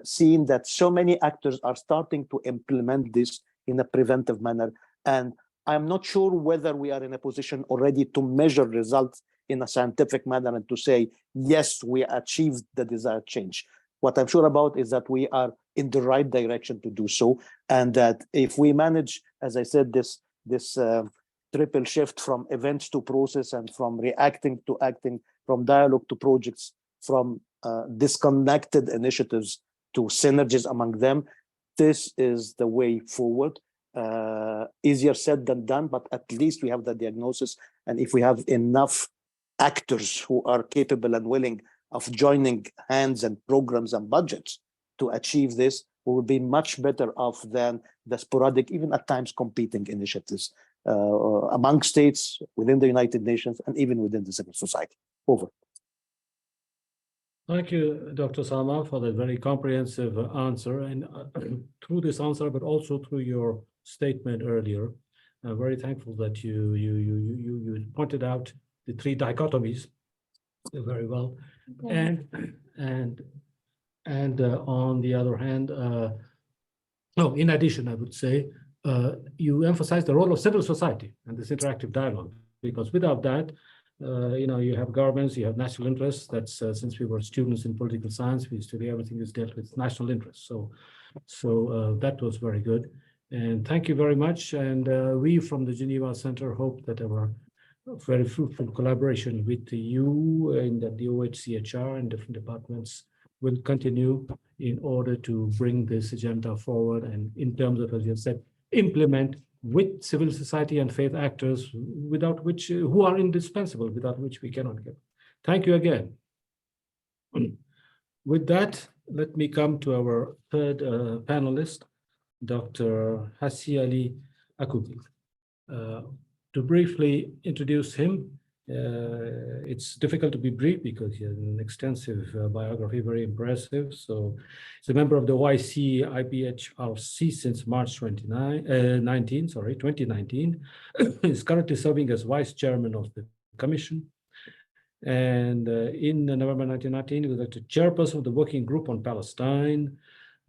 seen that so many actors are starting to implement this in a preventive manner. And I'm not sure whether we are in a position already to measure results in a scientific manner and to say, yes, we achieved the desired change. What I'm sure about is that we are in the right direction to do so, and that if we manage, as I said, this triple shift from events to process and from reacting to acting, from dialogue to projects, from disconnected initiatives to synergies among them, this is the way forward. Easier said than done, but at least we have the diagnosis, and if we have enough actors who are capable and willing of joining hands and programs and budgets to achieve this, we will be much better off than the sporadic, even at times competing initiatives among states, within the United Nations, and even within the civil society. Over. Thank you, Dr. Salman, for that very comprehensive answer. And through this answer, but also through your statement earlier, I'm very thankful that you pointed out the three dichotomies very well. Yeah. And on the other hand, in addition, I would say, you emphasize the role of civil society and this interactive dialogue, because without that, you have governments, you have national interests. That's since we were students in political science, we used to do everything is dealt with national interests. So that was very good. And thank you very much. And we from the Geneva Centre hope that our very fruitful collaboration with you and the OHCHR and different departments will continue in order to bring this agenda forward, and in terms of, as you have said, implement with civil society and faith actors, without which, who are indispensable, without which we cannot get. Thank you again. With that, let me come to our third panelist, Dr. Hassi Ali Akugil. To briefly introduce him, it's difficult to be brief because he has an extensive biography, very impressive. So he's a member of the OIC IPHRC since March 2019. He's currently serving as vice chairman of the commission. And in November 1919, he was elected chairperson of the working group on Palestine.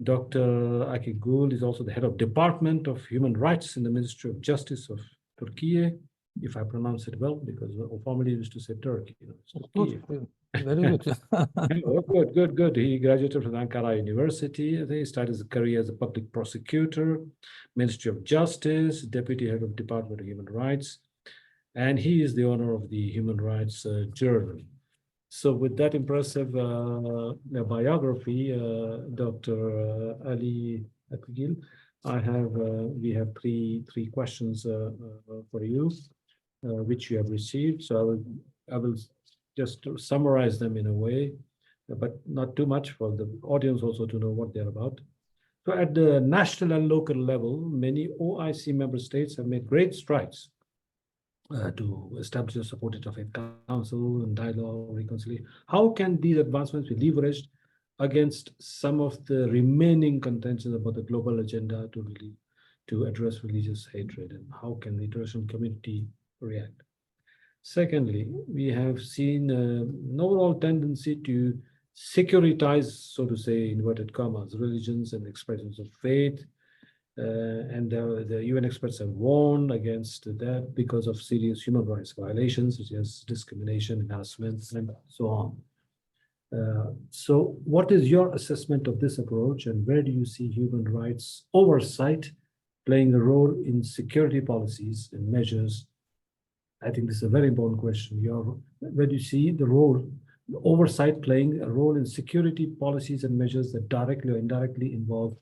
Dr. Akigul is also the head of Department of Human Rights in the Ministry of Justice of Turkey, if I pronounce it well, because formerly used to say Turkey. Good. Very good. Good. He graduated from Ankara University. He started his career as a public prosecutor, Ministry of Justice, deputy head of Department of Human Rights, and he is the owner of the Human Rights Journal. So with that impressive biography, Dr. Ali Akugil, we have three questions for you, which you have received. So I will just summarize them in a way, but not too much for the audience also to know what they're about. So at the national and local level, many OIC member states have made great strides to establish a supported faith council and dialogue, reconciliation. How can these advancements be leveraged against some of the remaining contentions about the global agenda to address religious hatred, and how can the international community react? Secondly, we have seen an overall tendency to securitize, so to say, inverted commas, religions and expressions of faith. And the UN experts have warned against that because of serious human rights violations, such as discrimination, harassment, and so on. So what is your assessment of this approach, and where do you see human rights oversight playing a role in security policies and measures? I think this is a very important question. Where do you see the oversight playing a role in security policies and measures that directly or indirectly involve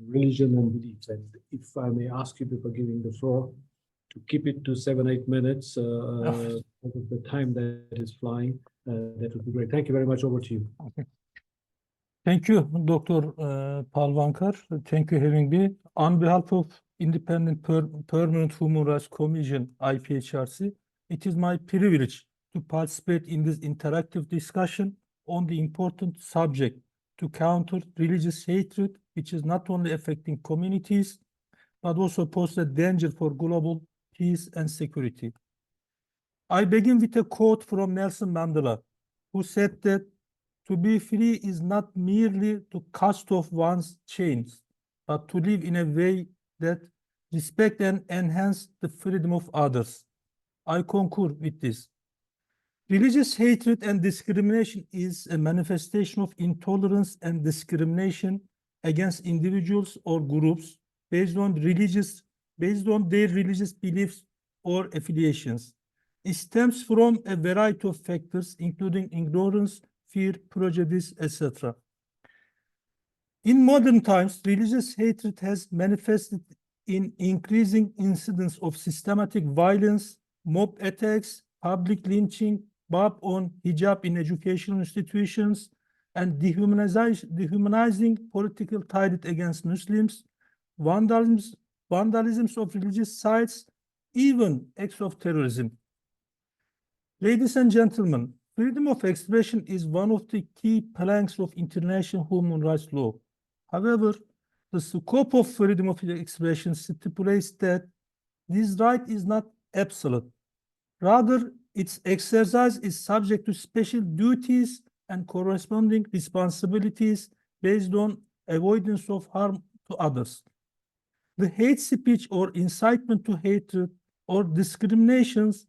religion and beliefs? And if I may ask you before giving the floor to keep it to 7-8 minutes of the time that is flying, that would be great. Thank you very much. Over to you. Okay. Thank you, Dr. Palvankar. Thank you for having me. On behalf of Independent Permanent Human Rights Commission, IPHRC, it is my privilege to participate in this interactive discussion on the important subject to counter religious hatred, which is not only affecting communities, but also poses a danger for global peace and security. I begin with a quote from Nelson Mandela, who said that to be free is not merely to cast off one's chains, but to live in a way that respects and enhances the freedom of others. I concur with this. Religious hatred and discrimination is a manifestation of intolerance and discrimination against individuals or groups based on their religious beliefs or affiliations. It stems from a variety of factors, including ignorance, fear, prejudice, etc. In modern times, religious hatred has manifested in increasing incidents of systematic violence, mob attacks, public lynching, ban on hijab in educational institutions, and dehumanizing political tirade against Muslims, vandalisms of religious sites, even acts of terrorism. Ladies and gentlemen, freedom of expression is one of the key planks of international human rights law. However, the scope of freedom of expression stipulates that this right is not absolute. Rather, its exercise is subject to special duties and corresponding responsibilities based on avoidance of harm to others. The hate speech or incitement to hatred or discriminations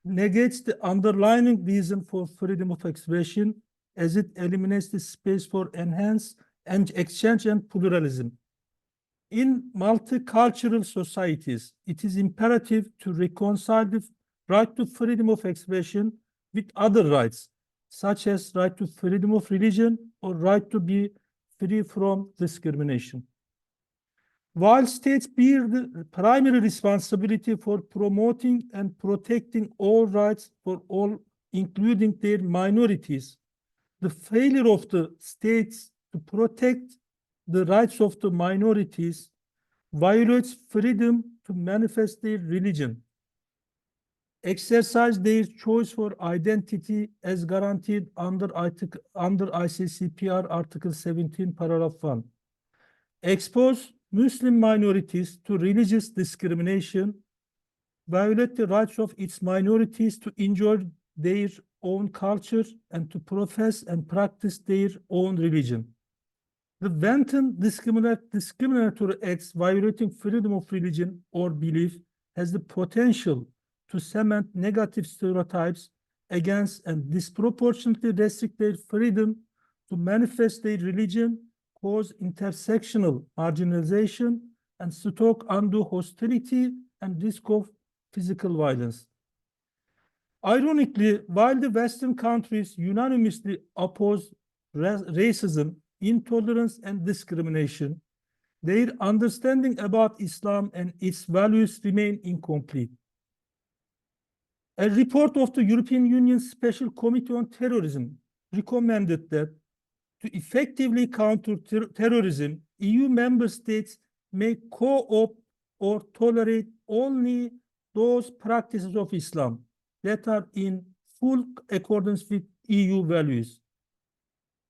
negates the underlying reason for freedom of expression, as it eliminates the space for enhanced and exchange and pluralism. In multicultural societies, it is imperative to reconcile the right to freedom of expression with other rights, such as right to freedom of religion or right to be free from discrimination. While states bear the primary responsibility for promoting and protecting all rights for all, including their minorities, the failure of the states to protect the rights of the minorities violates freedom to manifest their religion, exercise their choice for identity as guaranteed under ICCPR Article 17, Paragraph 1, expose Muslim minorities to religious discrimination, violate the rights of its minorities to enjoy their own culture and to profess and practice their own religion. The wanton discriminatory acts violating freedom of religion or belief has the potential to cement negative stereotypes against and disproportionately restrict their freedom to manifest their religion, cause intersectional marginalization, and stoke undue hostility and risk of physical violence. Ironically, while the Western countries unanimously oppose racism, intolerance, and discrimination, their understanding about Islam and its values remain incomplete. A report of the European Union's Special Committee on Terrorism recommended that to effectively counter terrorism, EU member states may co-opt or tolerate only those practices of Islam that are in full accordance with EU values.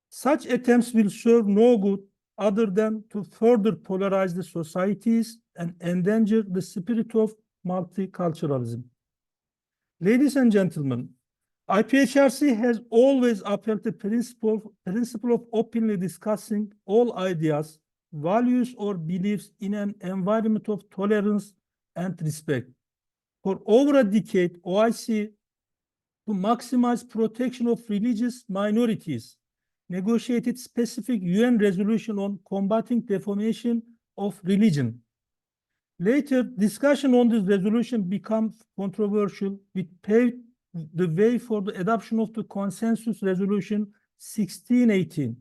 Such attempts will serve no good other than to further polarize the societies and endanger the spirit of multiculturalism. Ladies and gentlemen, IPHRC has always upheld the principle of openly discussing all ideas, values, or beliefs in an environment of tolerance and respect. For over a decade, OIC, to maximize protection of religious minorities, negotiated specific UN resolution on combating defamation of religion. Later, discussion on this resolution became controversial, which paved the way for the adoption of the Consensus Resolution 1618.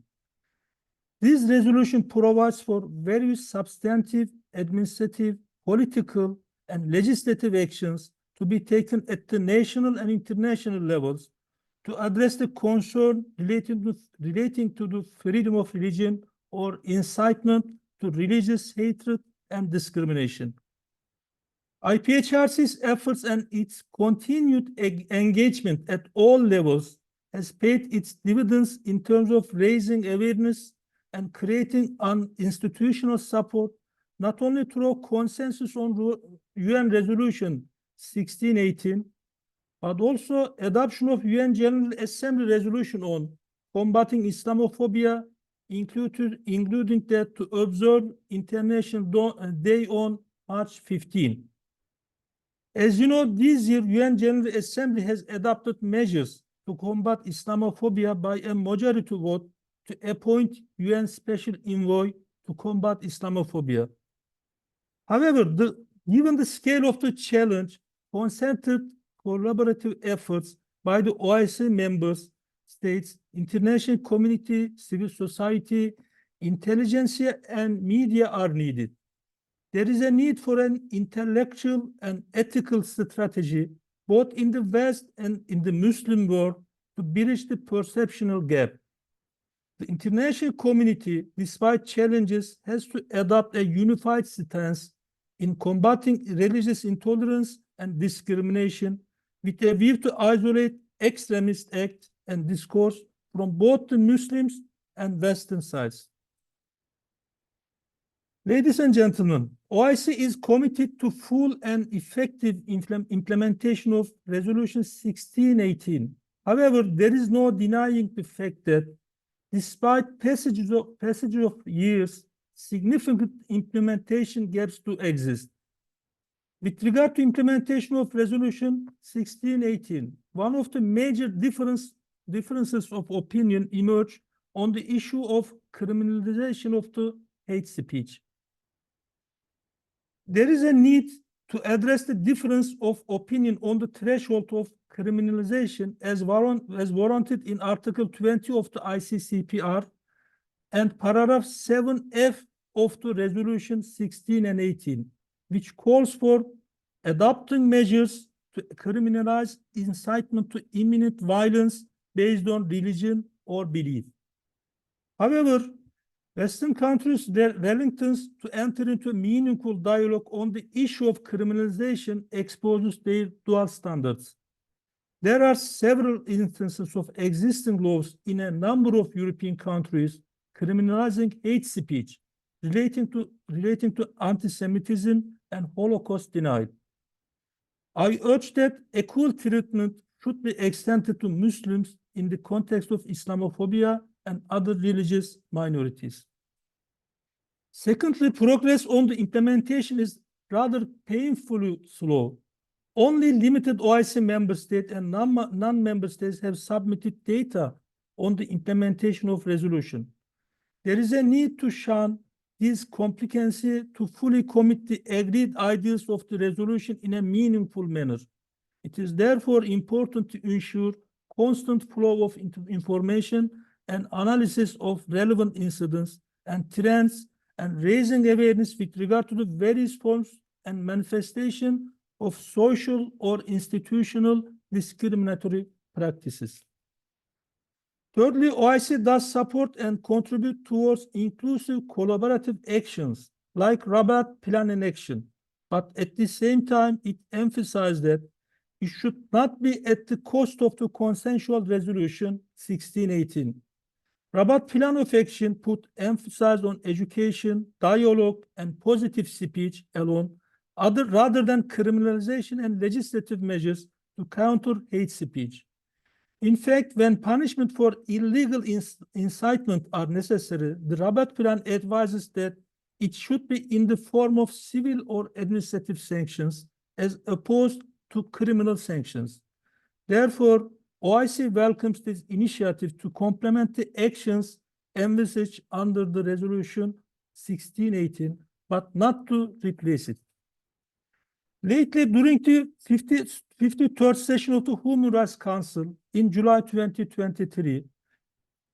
This resolution provides for various substantive, administrative, political, and legislative actions to be taken at the national and international levels to address the concern relating to the freedom of religion or incitement to religious hatred and discrimination. IPHRC's efforts and its continued engagement at all levels has paid its dividends in terms of raising awareness and creating an institutional support, not only through consensus on UN Resolution 1618, but also adoption of UN General Assembly resolution on combating Islamophobia, including that to observe International Day on March 15. As you know, this year, UN General Assembly has adopted measures to combat Islamophobia by a majority vote to appoint UN Special Envoy to combat Islamophobia. However, given the scale of the challenge, concerted collaborative efforts by the OIC members, states, international community, civil society, intelligentsia, and media are needed. There is a need for an intellectual and ethical strategy, both in the West and in the Muslim world, to bridge the perceptional gap. The international community, despite challenges, has to adopt a unified stance in combating religious intolerance and discrimination with a view to isolate extremist acts and discourse from both the Muslims and Western sides. Ladies and gentlemen, OIC is committed to full and effective implementation of Resolution 1618. However, there is no denying the fact that despite passage of years, significant implementation gaps do exist. With regard to implementation of Resolution 1618, one of the major differences of opinion emerged on the issue of criminalization of the hate speech. There is a need to address the difference of opinion on the threshold of criminalization as warranted in Article 20 of the ICCPR and paragraph 7F of the Resolution 16 and 18, which calls for adopting measures to criminalize incitement to imminent violence based on religion or belief. However, Western countries' reluctance to enter into a meaningful dialogue on the issue of criminalization exposes their dual standards. There are several instances of existing laws in a number of European countries criminalizing hate speech relating to antisemitism and Holocaust denial. I urge that equal treatment should be extended to Muslims in the context of Islamophobia and other religious minorities. Secondly, progress on the implementation is rather painfully slow. Only limited OIC member states and non-member states have submitted data on the implementation of resolution. There is a need to shun this complicancy to fully commit the agreed ideals of the resolution in a meaningful manner. It is therefore important to ensure constant flow of information and analysis of relevant incidents and trends and raising awareness with regard to the various forms and manifestation of social or institutional discriminatory practices. Thirdly, OIC does support and contribute towards inclusive collaborative actions like Rabat Plan and Action, but at the same time, it emphasized that it should not be at the cost of the consensual resolution 1618. Rabat Plan of Action put emphasis on education, dialogue, and positive speech alone, rather than criminalization and legislative measures to counter hate speech. In fact, when punishment for illegal incitement are necessary, the Rabat Plan advises that it should be in the form of civil or administrative sanctions as opposed to criminal sanctions. Therefore, OIC welcomes this initiative to complement the actions envisaged under the Resolution 1618, but not to replace it. Lately, during the 53rd session of the Human Rights Council in July 2023,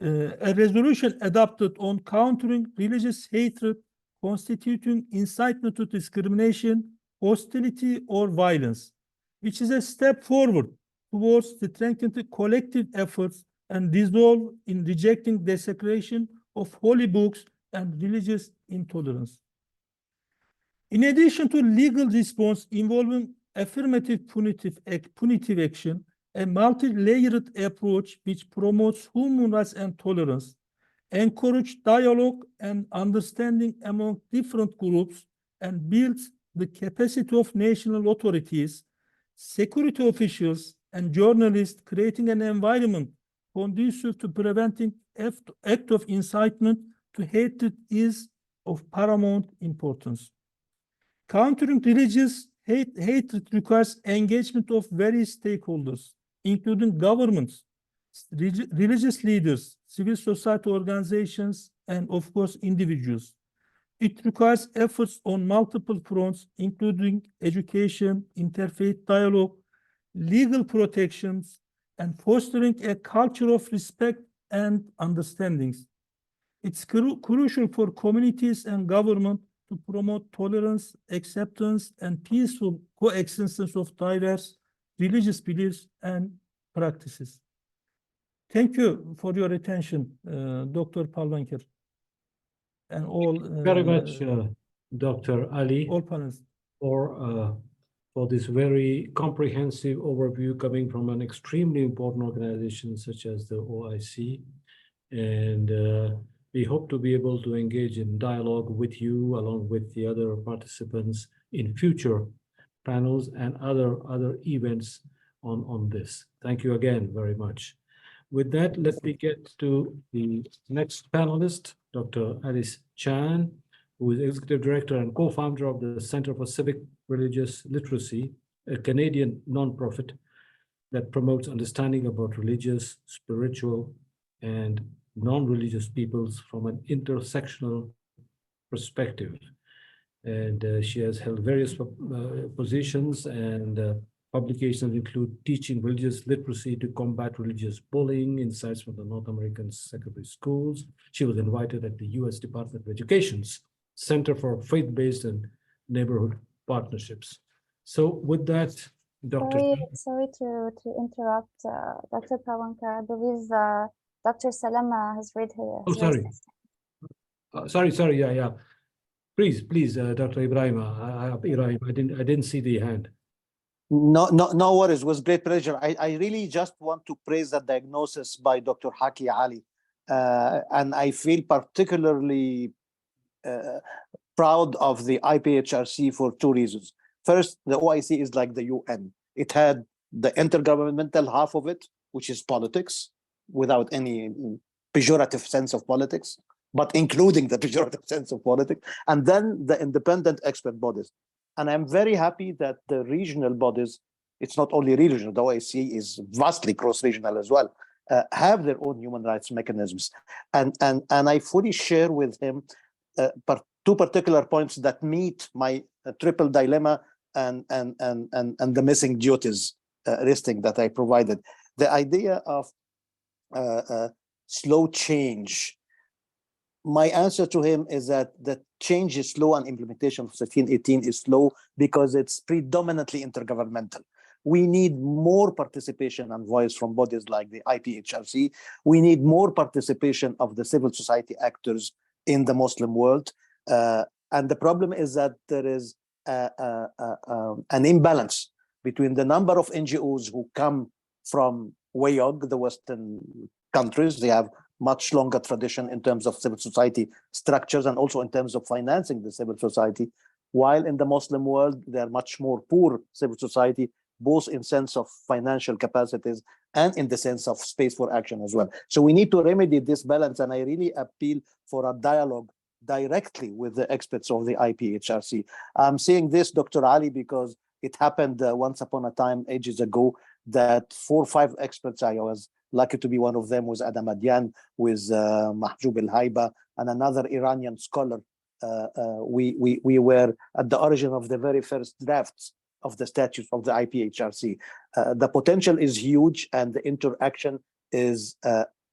a resolution adopted on countering religious hatred constituting incitement to discrimination, hostility, or violence, which is a step forward towards strengthening the collective efforts and resolve in rejecting desecration of holy books and religious intolerance. In addition to legal response involving affirmative punitive action, a multi-layered approach which promotes human rights and tolerance, encourages dialogue and understanding among different groups, and builds the capacity of national authorities, security officials, and journalists, creating an environment conducive to preventing act of incitement to hatred is of paramount importance. Countering religious hatred requires engagement of various stakeholders, including governments, religious leaders, civil society organizations, and of course, individuals. It requires efforts on multiple fronts, including education, interfaith dialogue, legal protections, and fostering a culture of respect and understandings. It's crucial for communities and government to promote tolerance, acceptance, and peaceful coexistence of diverse religious beliefs and practices. Thank you for your attention, Dr. Palvanker, and all Very much, Dr. Ali, all panelists. For this very comprehensive overview coming from an extremely important organization such as the OIC. And we hope to be able to engage in dialogue with you along with the other participants in future panels and other events on this. Thank you again very much. With that, let me get to the next panelist, Dr. Alice Chan, who is Executive Director and co-founder of the Center for Civic Religious Literacy, a Canadian nonprofit that promotes understanding about religious, spiritual, and non-religious peoples from an intersectional perspective. And she has held various positions, and publications include Teaching Religious Literacy to Combat Religious Bullying, Insights from the North American Secondary Schools. She was invited at the US Department of Education's Center for Faith-Based and Neighborhood Partnerships. So with that, Dr. Sorry to interrupt, Dr. Palvanker. I believe Dr. Salama has raised her. Oh, sorry. Sorry. Yeah. Please, Dr. Ibrahim. I didn't see the hand. No worries. With great pleasure. I really just want to praise the diagnosis by Dr. Haki Ali, and I feel particularly proud of the IPHRC for two reasons. First, the OIC is like the UN. It had the intergovernmental half of it, which is politics, without any pejorative sense of politics, but including the pejorative sense of politics, and then the independent expert bodies. And I'm very happy that the regional bodies, it's not only regional, the OIC is vastly cross-regional as well, have their own human rights mechanisms. And I fully share with him two particular points that meet my triple dilemma and the missing duties listing that I provided. The idea of slow change. My answer to him is that the change is slow and implementation of 1318 is slow because it's predominantly intergovernmental. We need more participation and voice from bodies like the IPHRC. We need more participation of the civil society actors in the Muslim world. And the problem is that there is an imbalance between the number of NGOs who come from WEOG, the Western countries. They have much longer tradition in terms of civil society structures and also in terms of financing the civil society, while in the Muslim world, they're much more poor civil society, both in sense of financial capacities and in the sense of space for action as well. So we need to remedy this balance, and I really appeal for a dialogue directly with the experts of the IPHRC. I'm saying this, Dr. Ali, because it happened once upon a time, ages ago, that 4 or 5 experts, I was lucky to be one of them, was Adam Adyan, with Mahjoub El-Haiba, and another Iranian scholar. We were at the origin of the very first drafts of the statutes of the IPHRC. The potential is huge, and the interaction is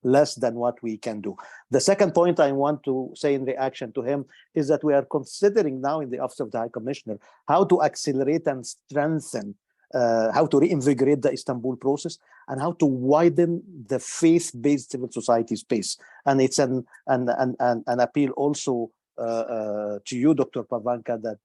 less than what we can do. The second point I want to say in reaction to him is that we are considering now in the Office of the High Commissioner how to accelerate and strengthen, how to reinvigorate the Istanbul process, and how to widen the faith-based civil society space. And it's an appeal also to you, Dr. Palvanker,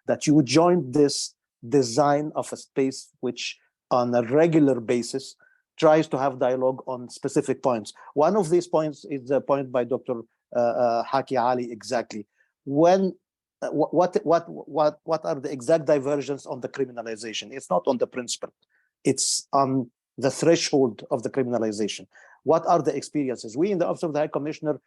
that you join this design of a space which on a regular basis tries to have dialogue on specific points. One of these points is the point by Dr. Haki Ali exactly. What are the exact diversions on the criminalization? It's not on the principle. It's on the threshold of the criminalization. What are the experiences? We in the Office of the High Commissioner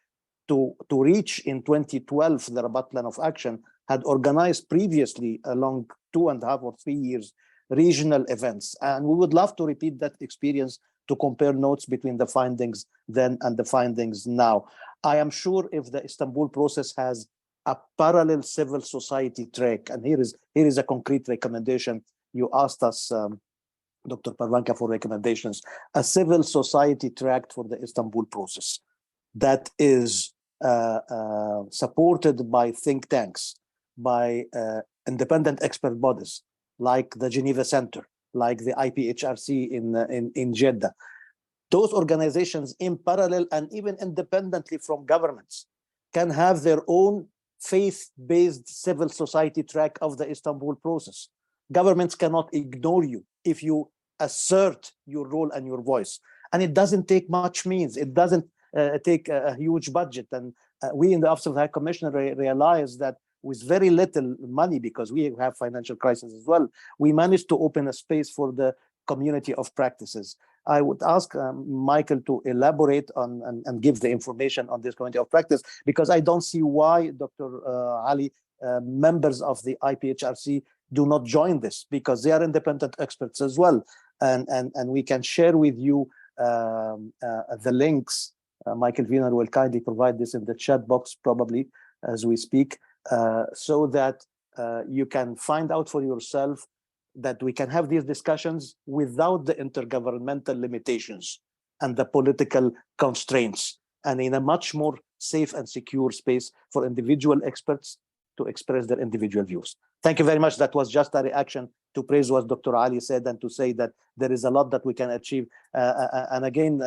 to reach in 2012 the Rabat Plan of Action had organized previously along 2.5 or 3 years regional events. And we would love to repeat that experience to compare notes between the findings then and the findings now. I am sure if the Istanbul process has a parallel civil society track, and here is a concrete recommendation. You asked us, Dr. Palvanker, for recommendations, a civil society track for the Istanbul process that is supported by think tanks, by independent expert bodies, like the Geneva Centre, like the IPHRC in Jeddah, those organizations in parallel and even independently from governments can have their own faith-based civil society track of the Istanbul process. Governments cannot ignore you if you assert your role and your voice. And it doesn't take much means. It doesn't take a huge budget. And we in the Office of the High Commissioner realize that with very little money, because we have financial crisis as well, we managed to open a space for the community of practices. I would ask Michael to elaborate on and give the information on this community of practice, because I don't see why, Dr. Ali, members of the IPHRC do not join this, because they are independent experts as well. And we can share with you the links. Michael Wiener will kindly provide this in the chat box probably as we speak, so that you can find out for yourself that we can have these discussions without the intergovernmental limitations and the political constraints, and in a much more safe and secure space for individual experts to express their individual views. Thank you very much. That was just a reaction to praise what Dr. Ali said and to say that there is a lot that we can achieve. And again,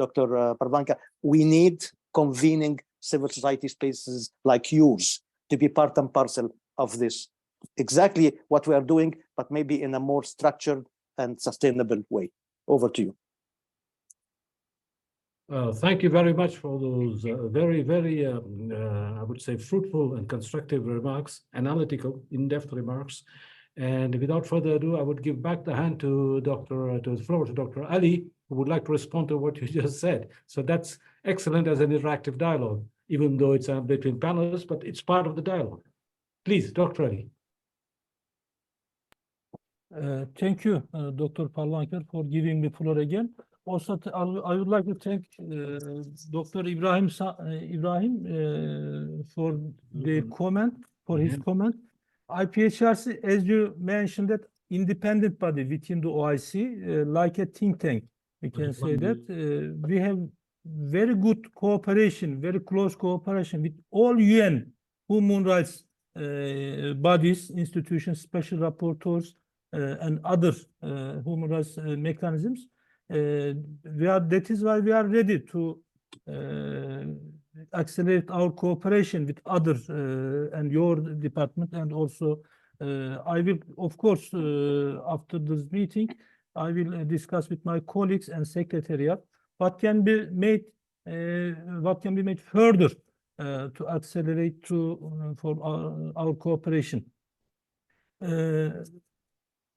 Dr. Parvanka, we need convening civil society spaces like yours to be part and parcel of this. Exactly what we are doing, but maybe in a more structured and sustainable way. Over to you. Thank you very much for those very, very, I would say, fruitful and constructive remarks, analytical, in-depth remarks. And without further ado, I would give back the hand to the floor to Dr. Ali, who would like to respond to what you just said. So that's excellent as an interactive dialogue, even though it's between panelists, but it's part of the dialogue. Please, Dr. Ali. Thank you, Dr. Parvanker, for giving me floor again. Also, I would like to thank Dr. Ibrahim for the comment, for his comment. IPHRC, as you mentioned, that independent body within the OIC, like a think tank, we can say that we have very good cooperation, very close cooperation with all UN human rights bodies, institutions, special rapporteurs, and other human rights mechanisms. That is why we are ready to accelerate our cooperation with others and your department, and also I will, of course, after this meeting, I will discuss with my colleagues and secretariat what can be made further to accelerate for our cooperation.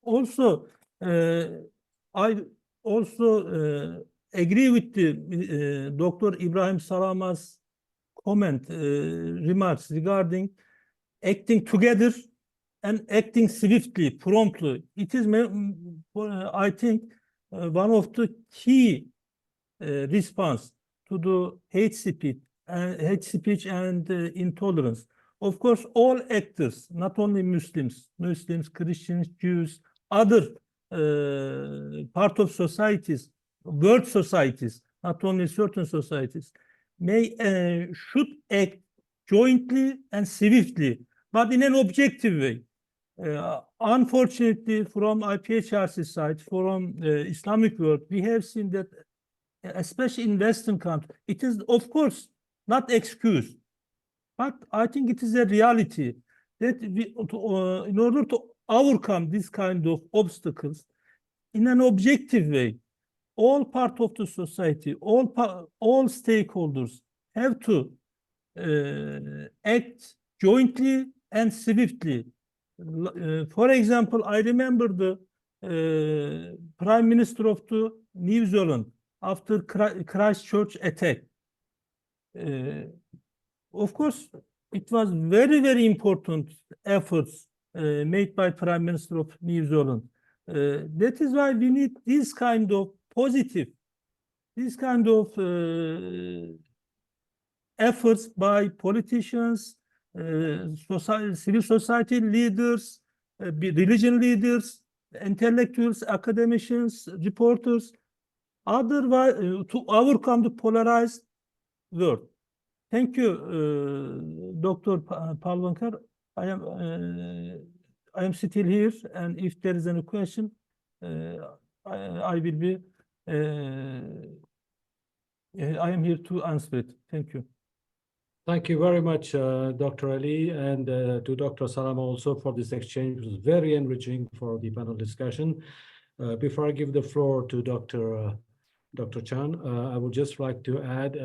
Also, I also agree with the Dr. Ibrahim Salama's comment, remarks regarding acting together and acting swiftly, promptly. It is, I think, one of the key response to the hate speech and intolerance. Of course, all actors, not only Muslims, Christians, Jews, other part of societies, world societies, not only certain societies, should act jointly and swiftly, but in an objective way. Unfortunately, from IPHRC side, from Islamic world, we have seen that, especially in Western countries, it is, of course, not excuse, but I think it is a reality that we, in order to overcome this kind of obstacles in an objective way, all part of the society, all stakeholders have to act jointly and swiftly. For example, I remember the Prime Minister of the New Zealand after Christchurch attack. Of course, it was very, very important efforts made by Prime Minister of New Zealand. That is why we need this kind of positive, this kind of efforts by politicians, civil society leaders, religion leaders, intellectuals, academicians, reporters, otherwise to overcome the polarized world. Thank you, Dr. Parvanker. I am still here, and if there is any question, I will be I am here to answer it. Thank you. Thank you very much, Dr. Ali, and to Dr. Salama also for this exchange. It was very enriching for the panel discussion. Before I give the floor to Dr. Chan, I would just like to add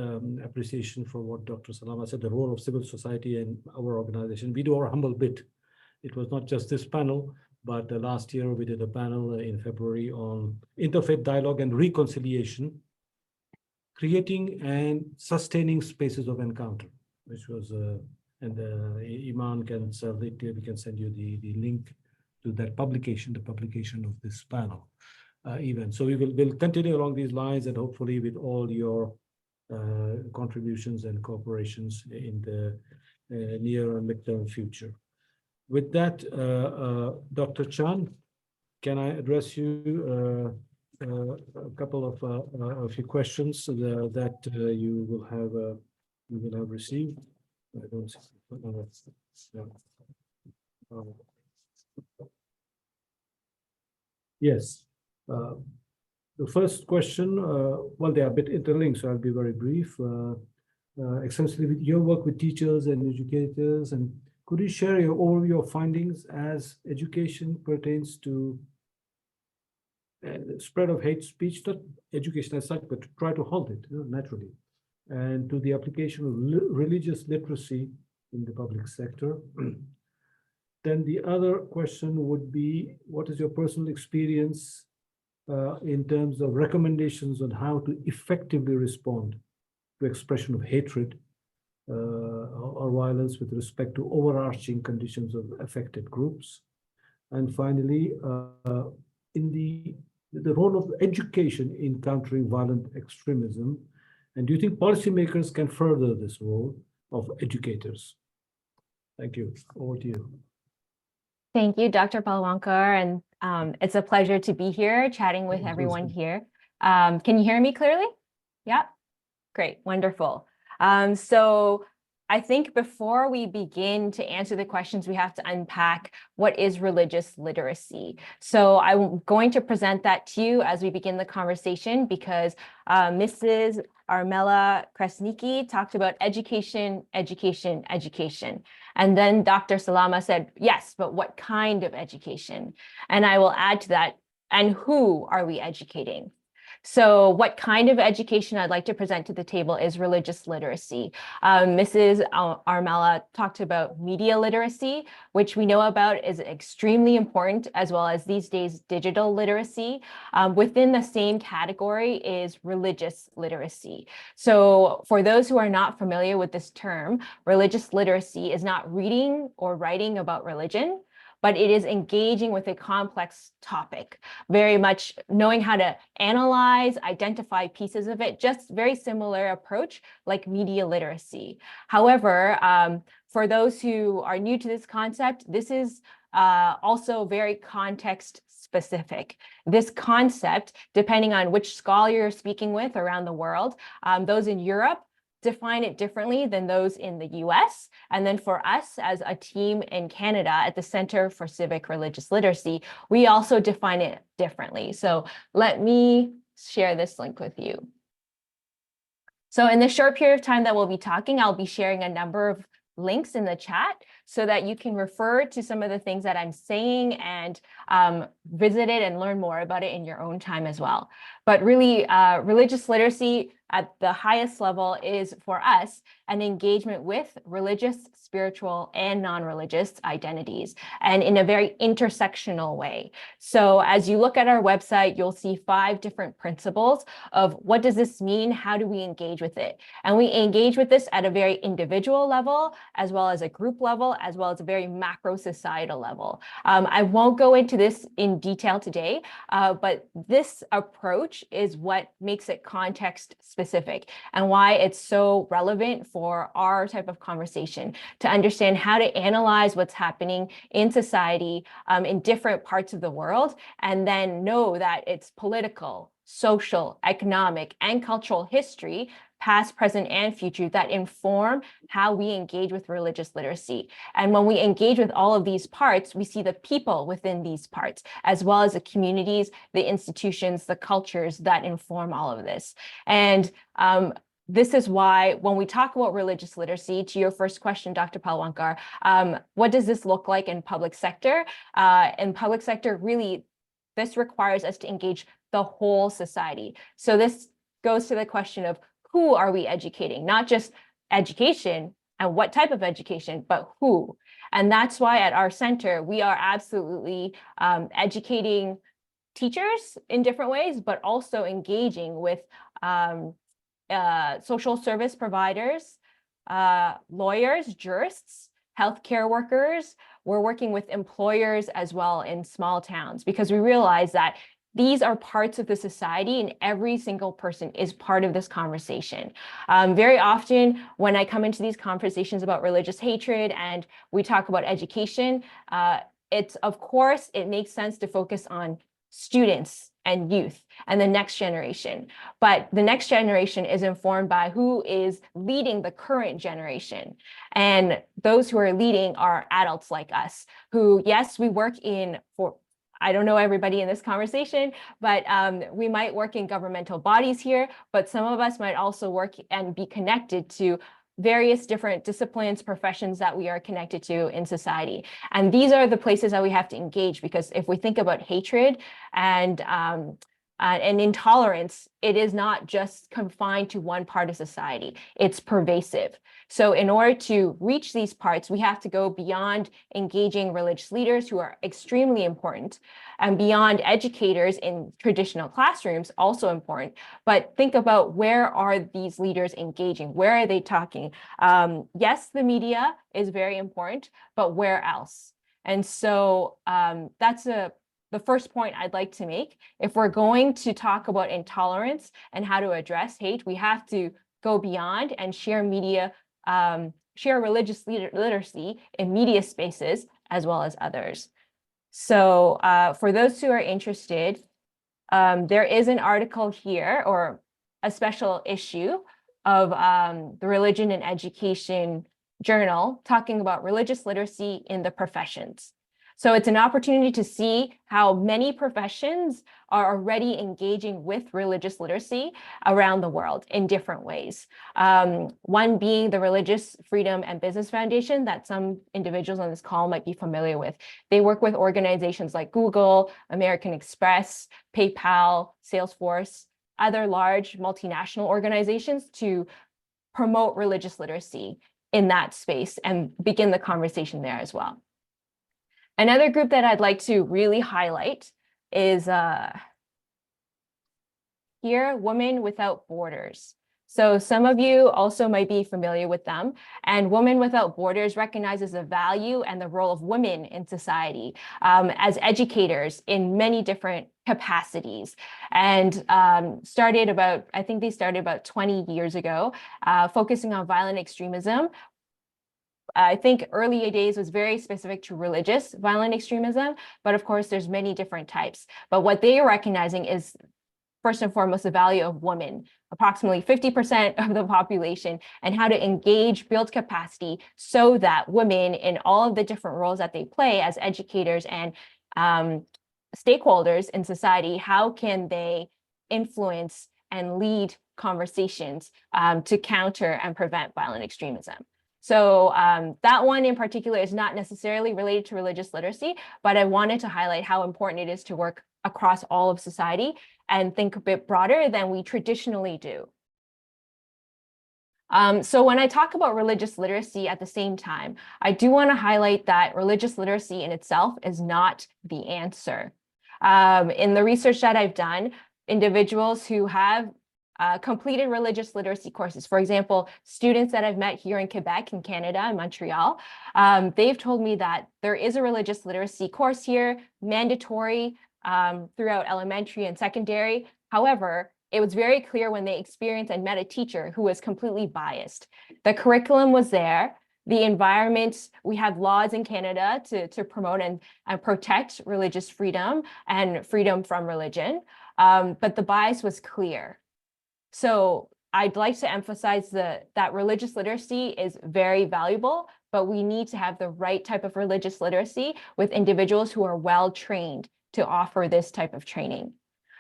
appreciation for what Dr. Salama said, the role of civil society in our organization. We do our humble bit. It was not just this panel, but last year we did a panel in February on interfaith dialogue and reconciliation, creating and sustaining spaces of encounter, which was, and Iman can sell it, we can send you the link to that publication, the publication of this panel event. So we'll continue along these lines, and hopefully with all your contributions and cooperations in the near and midterm future. With that, Dr. Chan, can I address you a couple of a few questions that you will have received? I don't see. Yes. The first question, well, they are a bit interlinked, so I'll be very brief. Extensively with your work with teachers and educators, and could you share all your findings as education pertains to spread of hate speech, not education as such, but to try to halt it naturally, and to the application of religious literacy in the public sector? Then the other question would be, what is your personal experience in terms of recommendations on how to effectively respond to expression of hatred or violence with respect to overarching conditions of affected groups? And finally, in the role of education in countering violent extremism, and do you think policymakers can further this role of educators? Thank you. Over to you. Thank you, Dr. Palwankar, and it's a pleasure to be here chatting with everyone here. Can you hear me clearly? Yeah, great, wonderful. So I think before we begin to answer the questions, we have to unpack what is religious literacy. So I'm going to present that to you as we begin the conversation, because Mrs. Armela Kresnicki talked about education, education, education. And then Dr. Salama said, yes, but what kind of education? And I will add to that, and who are we educating? So what kind of education I'd like to present to the table is religious literacy. Mrs. Armela talked about media literacy, which we know about is extremely important, as well as these days digital literacy. Within the same category is religious literacy. So for those who are not familiar with this term, religious literacy is not reading or writing about religion, but it is engaging with a complex topic, very much knowing how to analyze, identify pieces of it, just very similar approach like media literacy. However, for those who are new to this concept, this is also very context specific. This concept, depending on which scholar you're speaking with around the world, those in Europe define it differently than those in the US. And then for us as a team in Canada at the Center for Civic Religious Literacy, we also define it differently. So let me share this link with you. So in the short period of time that we'll be talking, I'll be sharing a number of links in the chat so that you can refer to some of the things that I'm saying and visit it and learn more about it in your own time as well. But really, religious literacy at the highest level is for us an engagement with religious, spiritual, and non-religious identities, and in a very intersectional way. So as you look at our website, you'll see 5 different principles of what does this mean? How do we engage with it? And we engage with this at a very individual level, as well as a group level, as well as a very macro societal level. I won't go into this in detail today, but this approach is what makes it context specific and why it's so relevant for our type of conversation, to understand how to analyze what's happening in society in different parts of the world, and then know that it's political, social, economic, and cultural history past, present, and future, that inform how we engage with religious literacy. And when we engage with all of these parts, we see the people within these parts, as well as the communities, the institutions, the cultures that inform all of this. And this is why when we talk about religious literacy, to your first question, Dr. Palwankar, what does this look like in public sector? In public sector, really, this requires us to engage the whole society. So this goes to the question of who are we educating? Not just education and what type of education, but who. And that's why at our center, we are absolutely educating teachers in different ways, but also engaging with social service providers, lawyers, jurists, healthcare workers. We're working with employers as well in small towns, because we realize that these are parts of the society and every single person is part of this conversation. Very often when I come into these conversations about religious hatred and we talk about education, of course, it makes sense to focus on students and youth and the next generation. But the next generation is informed by who is leading the current generation. And those who are leading are adults like us who, yes, we work I don't know everybody in this conversation, but we might work in governmental bodies here, but some of us might also work and be connected to various different disciplines, professions that we are connected to in society. And these are the places that we have to engage, because if we think about hatred and intolerance, it is not just confined to one part of society, it's pervasive. So in order to reach these parts, we have to go beyond engaging religious leaders, who are extremely important, and beyond educators in traditional classrooms, also important. But think about, where are these leaders engaging? Where are they talking? Yes, the media is very important, but where else? And so that's the first point I'd like to make. If we're going to talk about intolerance and how to address hate, we have to go beyond and share religious literacy in media spaces as well as others. So for those who are interested, there is an article here, or a special issue of the Religion and Education Journal, talking about religious literacy in the professions. So it's an opportunity to see how many professions are already engaging with religious literacy around the world in different ways. One being the Religious Freedom and Business Foundation, that some individuals on this call might be familiar with. They work with organizations like Google, American Express, PayPal, Salesforce, other large multinational organizations to promote religious literacy in that space and begin the conversation there as well. Another group that I'd like to really highlight is here, Women Without Borders. So some of you also might be familiar with them. And Women Without Borders recognizes the value and the role of women in society as educators in many different capacities, and started about 20 years ago, focusing on violent extremism. I think early days was very specific to religious violent extremism, but of course there's many different types. But what they are recognizing is, first and foremost, the value of women, approximately 50% of the population, and how to engage, build capacity so that women in all of the different roles that they play as educators and stakeholders in society, how can they influence and lead conversations to counter and prevent violent extremism. So that one in particular is not necessarily related to religious literacy, but I wanted to highlight how important it is to work across all of society and think a bit broader than we traditionally do. So when I talk about religious literacy at the same time, I do want to highlight that religious literacy in itself is not the answer. In the research that I've done, individuals who have completed religious literacy courses, for example, students that I've met here in Quebec, in Canada, in Montreal, they've told me that there is a religious literacy course here, mandatory throughout elementary and secondary. However, it was very clear when they experienced and met a teacher who was completely biased. The curriculum was there, the environment, we have laws in Canada to promote and protect religious freedom and freedom from religion, but the bias was clear. So I'd like to emphasize that religious literacy is very valuable, but we need to have the right type of religious literacy with individuals who are well trained to offer this type of training,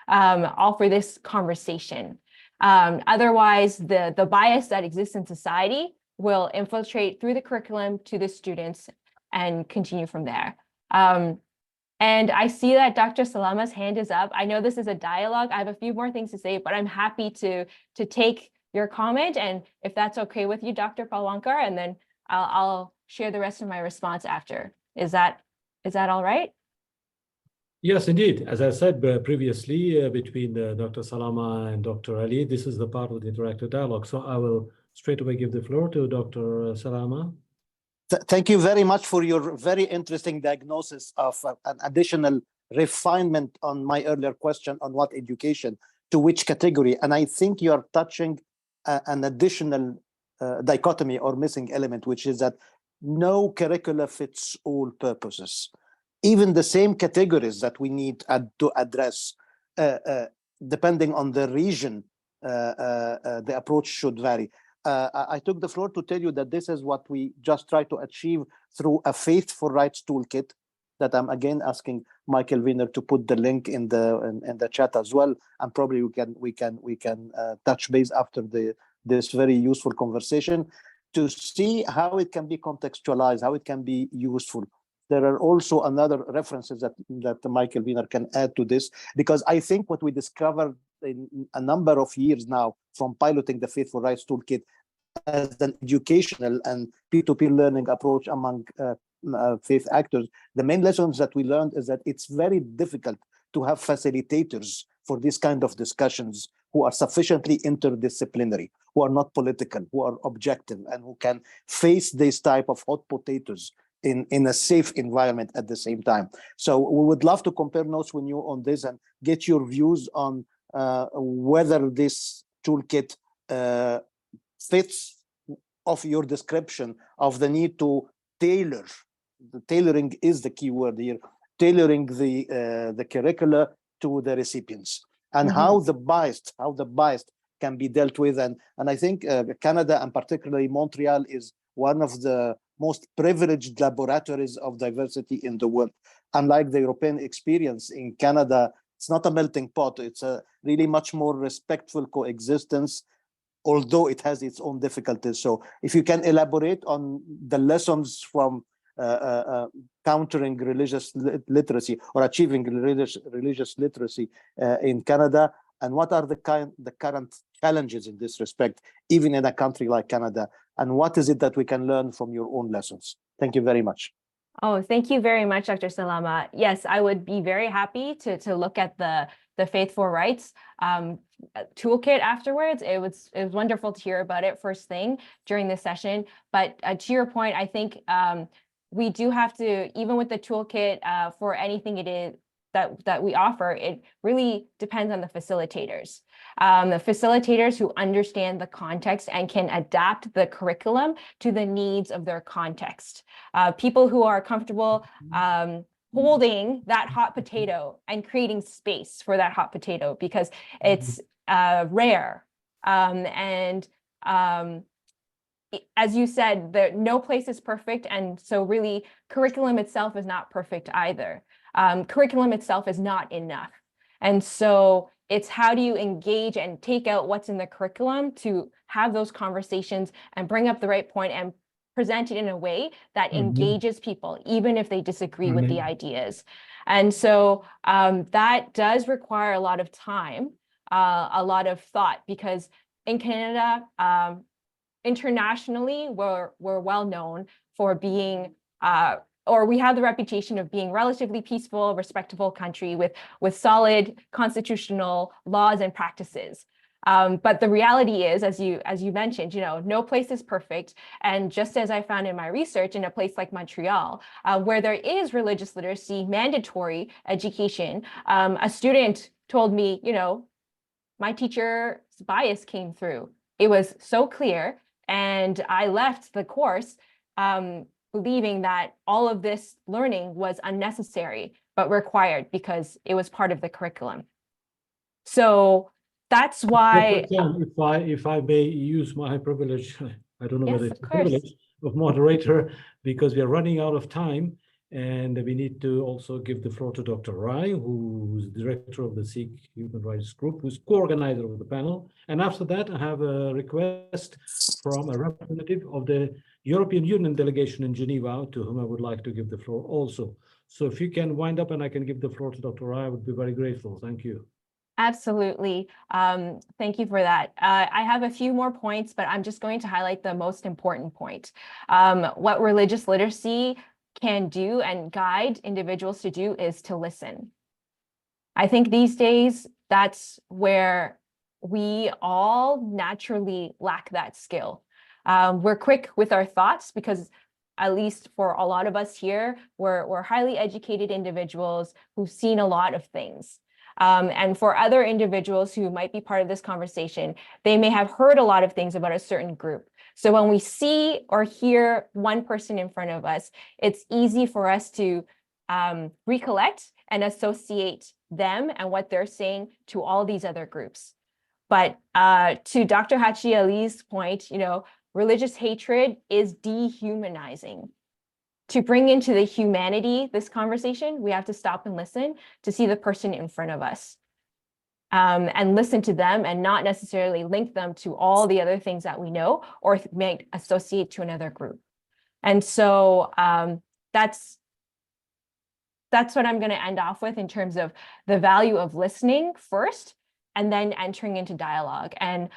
offer this conversation. Otherwise, the bias that exists in society will infiltrate through the curriculum to the students and continue from there. And I see that Dr. Salama's hand is up. I know this is a dialogue. I have a few more things to say, but I'm happy to take your comment. And if that's okay with you, Dr. Palwankar, and then I'll share the rest of my response after. Is that all right? Yes, indeed. As I said previously, between Dr. Salama and Dr. Ali, this is the part of the interactive dialogue. So I will straight away give the floor to Dr. Salama. Thank you very much for your very interesting diagnosis of an additional refinement on my earlier question on what education, to which category. And I think you are touching an additional dichotomy or missing element, which is that no curricula fits all purposes. Even the same categories that we need to address, depending on the region, the approach should vary. I took the floor to tell you that this is what we just try to achieve through a Faith for Rights toolkit that I'm again asking Michael Wiener to put the link in the chat as well, and probably we can touch base after this very useful conversation to see how it can be contextualized, how it can be useful. There are also another references that Michael Wiener can add to this, because I think what we discovered in a number of years now from piloting the Faith for Rights toolkit as an educational and peer-to-peer learning approach among faith actors, the main lessons that we learned is that it's very difficult to have facilitators for these kind of discussions who are sufficiently interdisciplinary, who are not political, who are objective, and who can face this type of hot potatoes in a safe environment at the same time. So we would love to compare notes with you on this and get your views on whether this toolkit fits of your description of the need to tailor. The tailoring is the key word here, tailoring the curricula to the recipients, and how the bias can be dealt with. And I think Canada, and particularly Montreal, is one of the most privileged laboratories of diversity in the world. Unlike the European experience in Canada, it's not a melting pot. It's a really much more respectful coexistence, although it has its own difficulties. So if you can elaborate on the lessons from countering religious literacy or achieving religious literacy in Canada, and what are the current challenges in this respect, even in a country like Canada, and what is it that we can learn from your own lessons? Thank you very much. Oh, thank you very much, Dr. Salama. Yes, I would be very happy to look at the Faith for Rights toolkit afterwards. It was wonderful to hear about it first thing during this session. But to your point, I think we do have to, even with the toolkit for anything it is that we offer, it really depends on the facilitators. The facilitators who understand the context and can adapt the curriculum to the needs of their context. People who are comfortable holding that hot potato and creating space for that hot potato, because it's rare. As you said, no place is perfect. And so really curriculum itself is not perfect either. Curriculum itself is not enough. And so it's how do you engage and take out what's in the curriculum to have those conversations and bring up the right point and present it in a way that engages people, even if they disagree with the ideas. And so that does require a lot of time, a lot of thought, because in Canada, internationally, we're well known for being or we have the reputation of being relatively peaceful, respectable country with solid constitutional laws and practices. But the reality is, as you mentioned, no place is perfect. And just as I found in my research, in a place like Montreal, where there is religious literacy, mandatory education, a student told me, my teacher's bias came through. It was so clear. And I left the course believing that all of this learning was unnecessary, but required because it was part of the curriculum. So that's why, If I may use my privilege, I don't know Yes, whether of it's a course. privilege of moderator, because we are running out of time, and we need to also give the floor to Dr. Rai, who's director of the Sikh Human Rights Group, who's co-organizer of the panel. And after that, I have a request from a representative of the European Union delegation in Geneva, to whom I would like to give the floor also. So if you can wind up and I can give the floor to Dr. Rai, I would be very grateful. Thank you. absolutely. Thank you for that. I have a few more points, but I'm just going to highlight the most important point. What religious literacy can do and guide individuals to do is to listen. I think these days, that's where we all naturally lack that skill. We're quick with our thoughts because, at least for a lot of us here, we're highly educated individuals who've seen a lot of things. And for other individuals who might be part of this conversation, they may have heard a lot of things about a certain group. So when we see or hear one person in front of us, it's easy for us to recollect and associate them and what they're saying to all these other groups. But to Dr. Hachi Ali's point, religious hatred is dehumanizing. To bring into the humanity this conversation, we have to stop and listen to see the person in front of us, and listen to them and not necessarily link them to all the other things that we know or might associate to another group. And so that's what I'm going to end off with in terms of the value of listening first and then entering into dialogue. And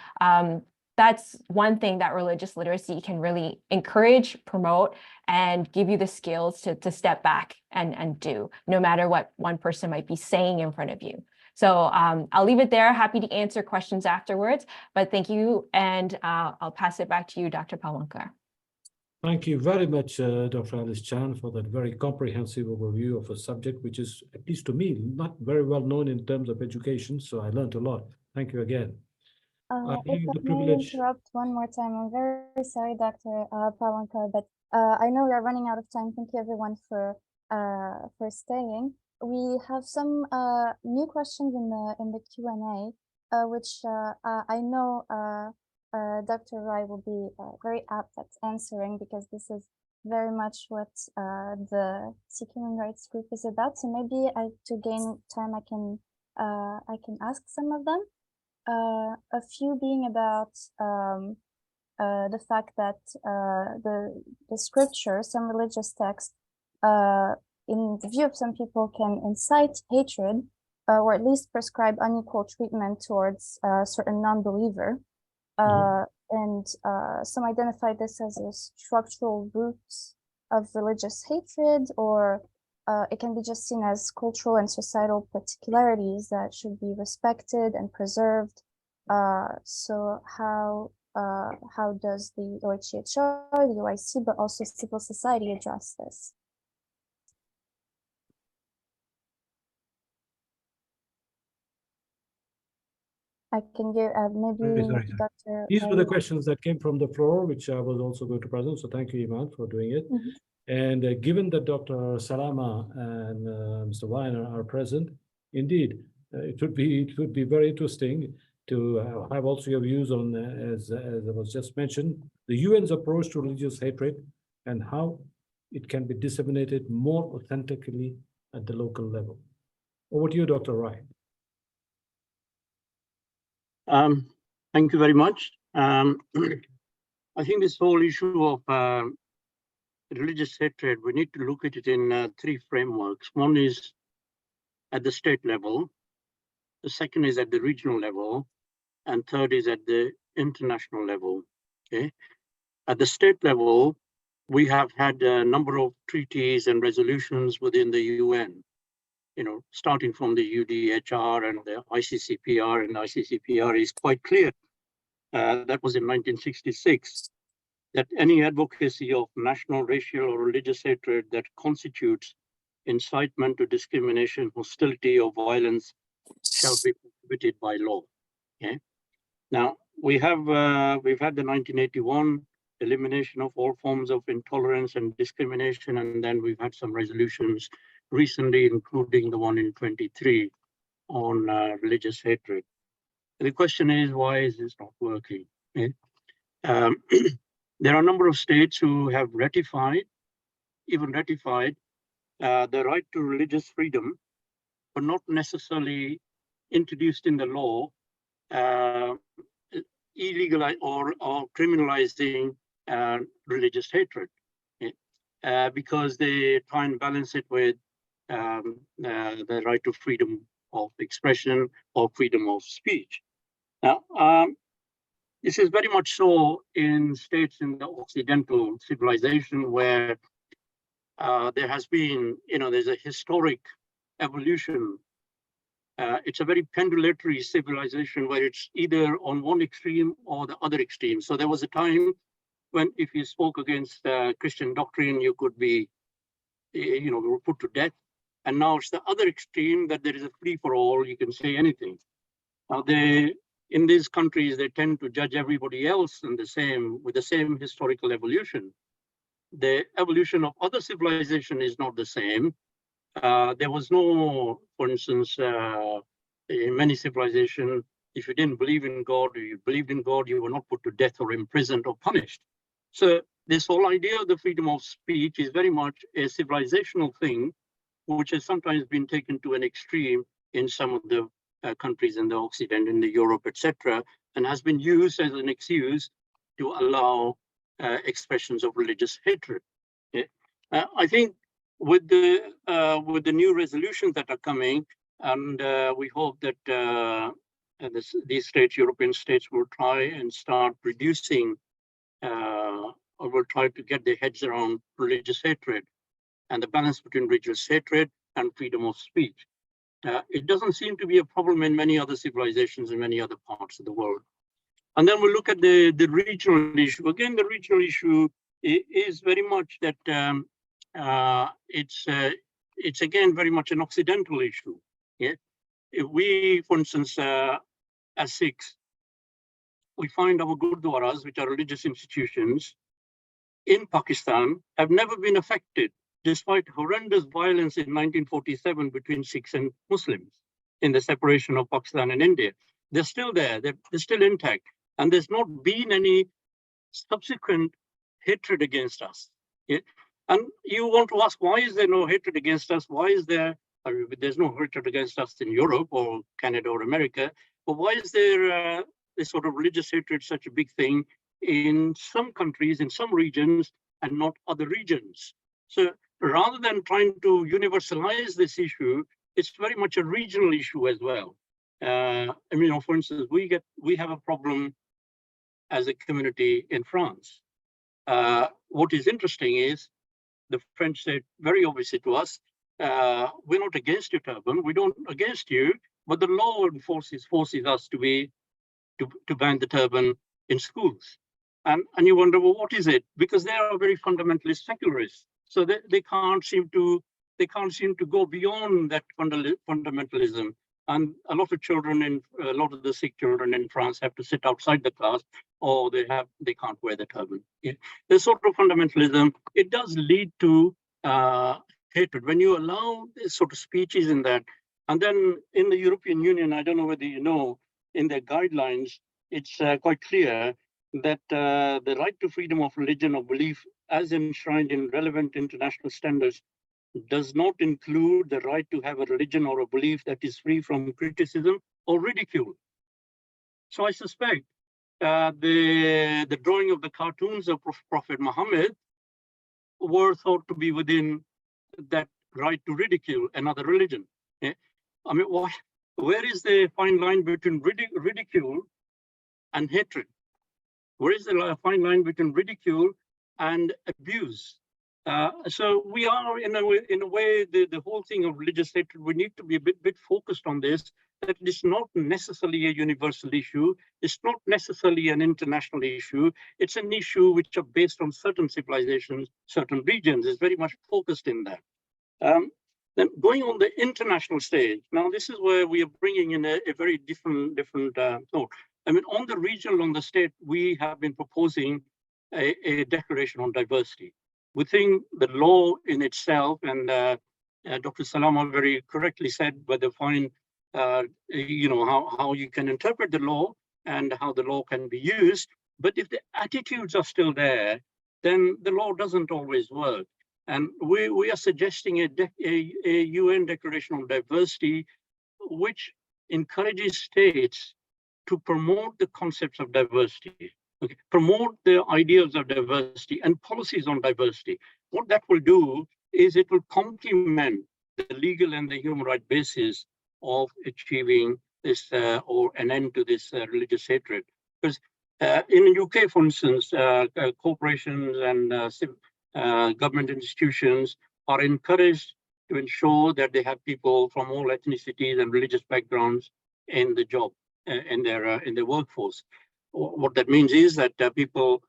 that's one thing that religious literacy can really encourage, promote, and give you the skills to step back and do, no matter what one person might be saying in front of you. So I'll leave it there. Happy to answer questions afterwards, but thank you. And I'll pass it back to you, Dr. Palwankar. Thank you very much, Dr. Alice Chan, for that very comprehensive overview of a subject which is, at least to me, not very well known in terms of education. So I learned a lot. Thank you again. If I may interrupt one more time, I'm very sorry, Dr. Palwankar, but I know we are running out of time. Thank you, everyone, for staying. We have some new questions in the Q&A, which I know Dr. Rai will be very apt at answering, because this is very much what the Sikh Human Rights Group is about. So maybe to gain time, I can ask some of them. A few being about the fact that the scripture, some religious texts, in the view of some people, can incite hatred, or at least prescribe unequal treatment towards a certain non-believer. And some identify this as a structural root of religious hatred, or it can be just seen as cultural and societal particularities that should be respected and preserved. So how does the OHCHR, the OIC, but also civil society address this? I can give maybe Dr. These were the questions that came from the floor, which I was also going to present. So thank you, Iman, for doing it. And given that Dr. Salama and Mr. Weiner are present, indeed, it would be very interesting to have also your views on, as was just mentioned, the UN's approach to religious hatred and how it can be disseminated more authentically at the local level. Over to you, Dr. Rai. Thank you very much. I think this whole issue of religious hatred, we need to look at it in three frameworks. One is at the state level, the second is at the regional level, and third is at the international level. Okay. At the state level, we have had a number of treaties and resolutions within the UN, starting from the UDHR and the ICCPR, and ICCPR is quite clear. That was in 1966, that any advocacy of national, racial, or religious hatred that constitutes incitement to discrimination, hostility, or violence shall be prohibited by law. Okay. Now, we've had the 1981 elimination of all forms of intolerance and discrimination, and then we've had some resolutions recently, including the one in 23 on religious hatred. The question is, why is this not working? There are a number of states who have ratified the right to religious freedom, but not necessarily introduced in the law illegalizing or criminalizing religious hatred, because they try and balance it with the right to freedom of expression or freedom of speech. Now, this is very much so in states in the Occidental civilization where there has been, there's a historic evolution. It's a very pendulatory civilization where it's either on one extreme or the other extreme. So there was a time when if you spoke against Christian doctrine, you could be, put to death. And now it's the other extreme that there is a free for all, you can say anything. Now in these countries, they tend to judge everybody else with the same historical evolution. The evolution of other civilization is not the same. There was no, for instance, in many civilizations, if you didn't believe in God or you believed in God, you were not put to death or imprisoned or punished. So this whole idea of the freedom of speech is very much a civilizational thing, which has sometimes been taken to an extreme in some of the countries in the Occident, in the Europe, etc., and has been used as an excuse to allow expressions of religious hatred. I think with the new resolutions that are coming, and we hope that these states, European states, will try and start reducing or will try to get their heads around religious hatred and the balance between religious hatred and freedom of speech. It doesn't seem to be a problem in many other civilizations in many other parts of the world. And then we look at the regional issue. Again, the regional issue is very much that it's again very much an Occidental issue. Yeah, if we, for instance, as Sikhs, we find our gurdwaras, which are religious institutions in Pakistan, have never been affected, despite horrendous violence in 1947 between Sikhs and Muslims in the separation of Pakistan and India. They're still there, they're still intact. And there's not been any subsequent hatred against us. Yeah? And you want to ask, why is there no hatred against us? Why is there's no hatred against us in Europe or Canada or America, but why is there this sort of religious hatred such a big thing in some countries, in some regions, and not other regions? So rather than trying to universalize this issue, it's very much a regional issue as well. For instance, we have a problem as a community in France. What is interesting is the French said very obviously to us, we're not against your turban, we don't against you, but the law forces us to ban the turban in schools. And you wonder, well, what is it? Because they are very fundamentalist secularists. So they can't seem to go beyond that fundamentalism. And a lot of the Sikh children in France have to sit outside the class, or they can't wear the turban. Yeah. This sort of fundamentalism, it does lead to hatred. When you allow this sort of speeches in that, and then in the European Union, I don't know whether you know, in their guidelines, it's quite clear that the right to freedom of religion or belief as enshrined in relevant international standards does not include the right to have a religion or a belief that is free from criticism or ridicule. So I suspect the drawing of the cartoons of Prophet Muhammad were thought to be within that right to ridicule another religion. Yeah? I mean, where is the fine line between ridicule and hatred? Where is the fine line between ridicule and abuse? So we are, in a way, the whole thing of religious hatred, we need to be a bit focused on this, that it's not necessarily a universal issue. It's not necessarily an international issue. It's an issue which are based on certain civilizations, certain regions. It's very much focused in that. Then going on the international stage, now this is where we are bringing in a very different thought. I mean, on the regional, on the state, we have been proposing a declaration on diversity. We think the law in itself, and Dr. Salama very correctly said, whether find how you can interpret the law and how the law can be used. But if the attitudes are still there, then the law doesn't always work. And we are suggesting a UN Declaration on Diversity, which encourages states to promote the concepts of diversity, okay, promote the ideas of diversity and policies on diversity. What that will do is it will complement the legal and the human rights basis of achieving this or an end to this religious hatred. Because in the UK, for instance, corporations and government institutions are encouraged to ensure that they have people from all ethnicities and religious backgrounds in the job, in their workforce. What that means is that people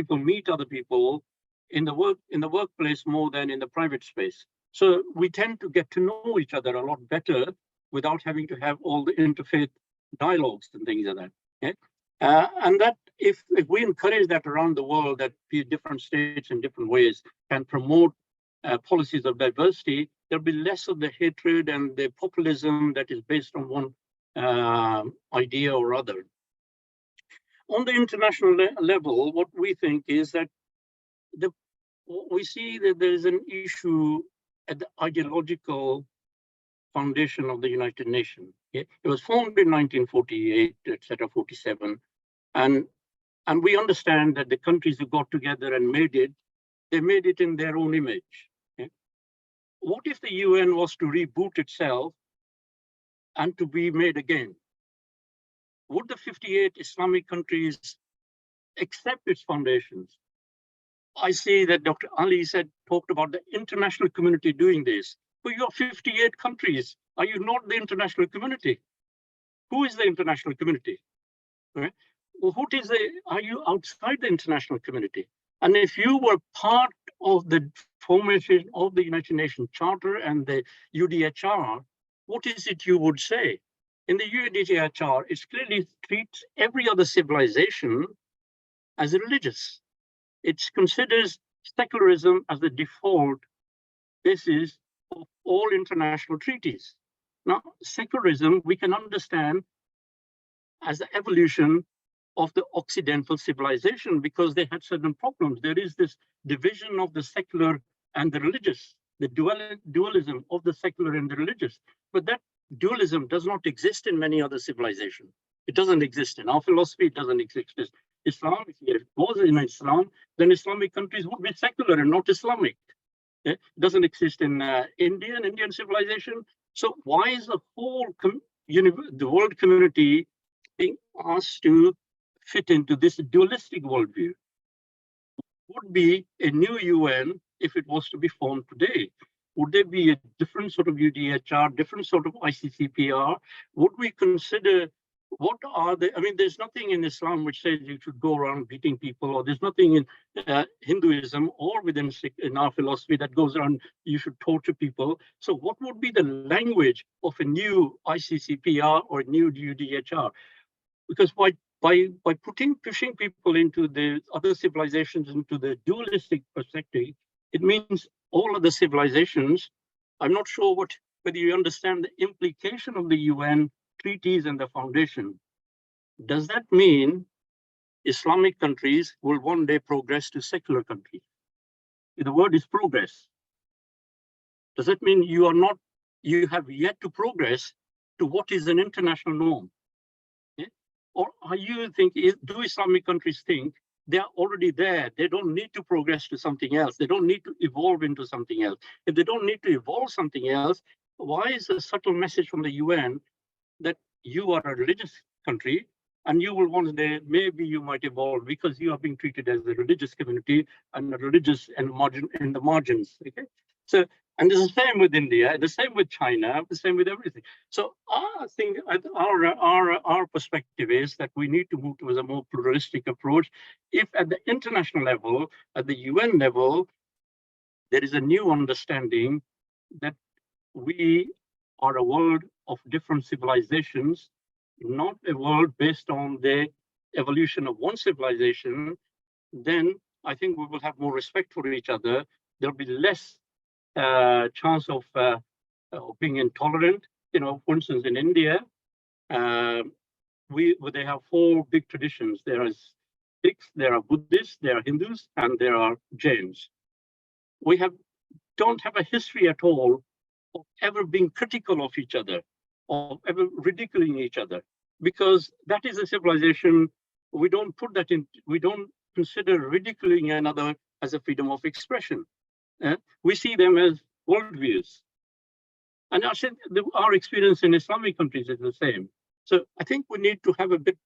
meet other people in the workplace more than in the private space. So we tend to get to know each other a lot better without having to have all the interfaith dialogues and things like that. Okay? And that if we encourage that around the world, that different states in different ways can promote policies of diversity, there'll be less of the hatred and the populism that is based on one idea or other. On the international level, what we think is that we see that there is an issue at the ideological foundation of the United Nations. Okay? It was formed in 1948, etc., 47, and we understand that the countries who got together and made it, they made it in their own image. Okay? What if the UN was to reboot itself and to be made again? Would the 58 Islamic countries accept its foundations? I see that Dr. Ali talked about the international community doing this. But you are 58 countries. Are you not the international community? Who is the international community? Right? Well, are you outside the international community? And if you were part of the formation of the United Nations Charter and the UDHR, what is it you would say? In the UDHR, it clearly treats every other civilization as religious. It considers secularism as the default basis of all international treaties. Now, secularism, we can understand as the evolution of the Occidental civilization because they had certain problems. There is this division of the secular and the religious, the dualism of the secular and the religious. But that dualism does not exist in many other civilizations. It doesn't exist in our philosophy, it doesn't exist in Islam. If it was in Islam, then Islamic countries would be secular and not Islamic. It doesn't exist in Indian civilization. So why is the whole the world community being asked to fit into this dualistic worldview? Would be a new UN if it was to be formed today? Would there be a different sort of UDHR, different sort of ICCPR? Would we consider what are the, I mean, there's nothing in Islam which says you should go around beating people, or there's nothing in Hinduism or within in our philosophy that goes around you should torture people. So what would be the language of a new ICCPR or a new UDHR? Because by pushing people into the other civilizations, into the dualistic perspective, it means all other civilizations. I'm not sure whether you understand the implication of the UN treaties and the foundation. Does that mean Islamic countries will one day progress to secular countries? The word is progress. Does that mean you have yet to progress to what is an international norm? Okay? Or are you thinking, do Islamic countries think they are already there? They don't need to progress to something else. They don't need to evolve into something else. If they don't need to evolve something else, why is a subtle message from the UN that you are a religious country and you will one day, maybe you might evolve because you are being treated as a religious community and a religious and margin in the margins. Okay, so and it's the same with India, the same with China, the same with everything. So I think our perspective is that we need to move towards a more pluralistic approach. If at the international level, at the UN level, there is a new understanding that we are a world of different civilizations, not a world based on the evolution of one civilization, then I think we will have more respect for each other. There'll be less chance of being intolerant. for instance, in India, they have four big traditions. There is Sikhs, there are Buddhists, there are Hindus, and there are Jains. We don't have a history at all of ever being critical of each other, of ever ridiculing each other, because that is a civilization. We don't put that in. We don't consider ridiculing another as a freedom of expression. We see them as worldviews. And I said our experience in Islamic countries is the same. So I think we need to have a bit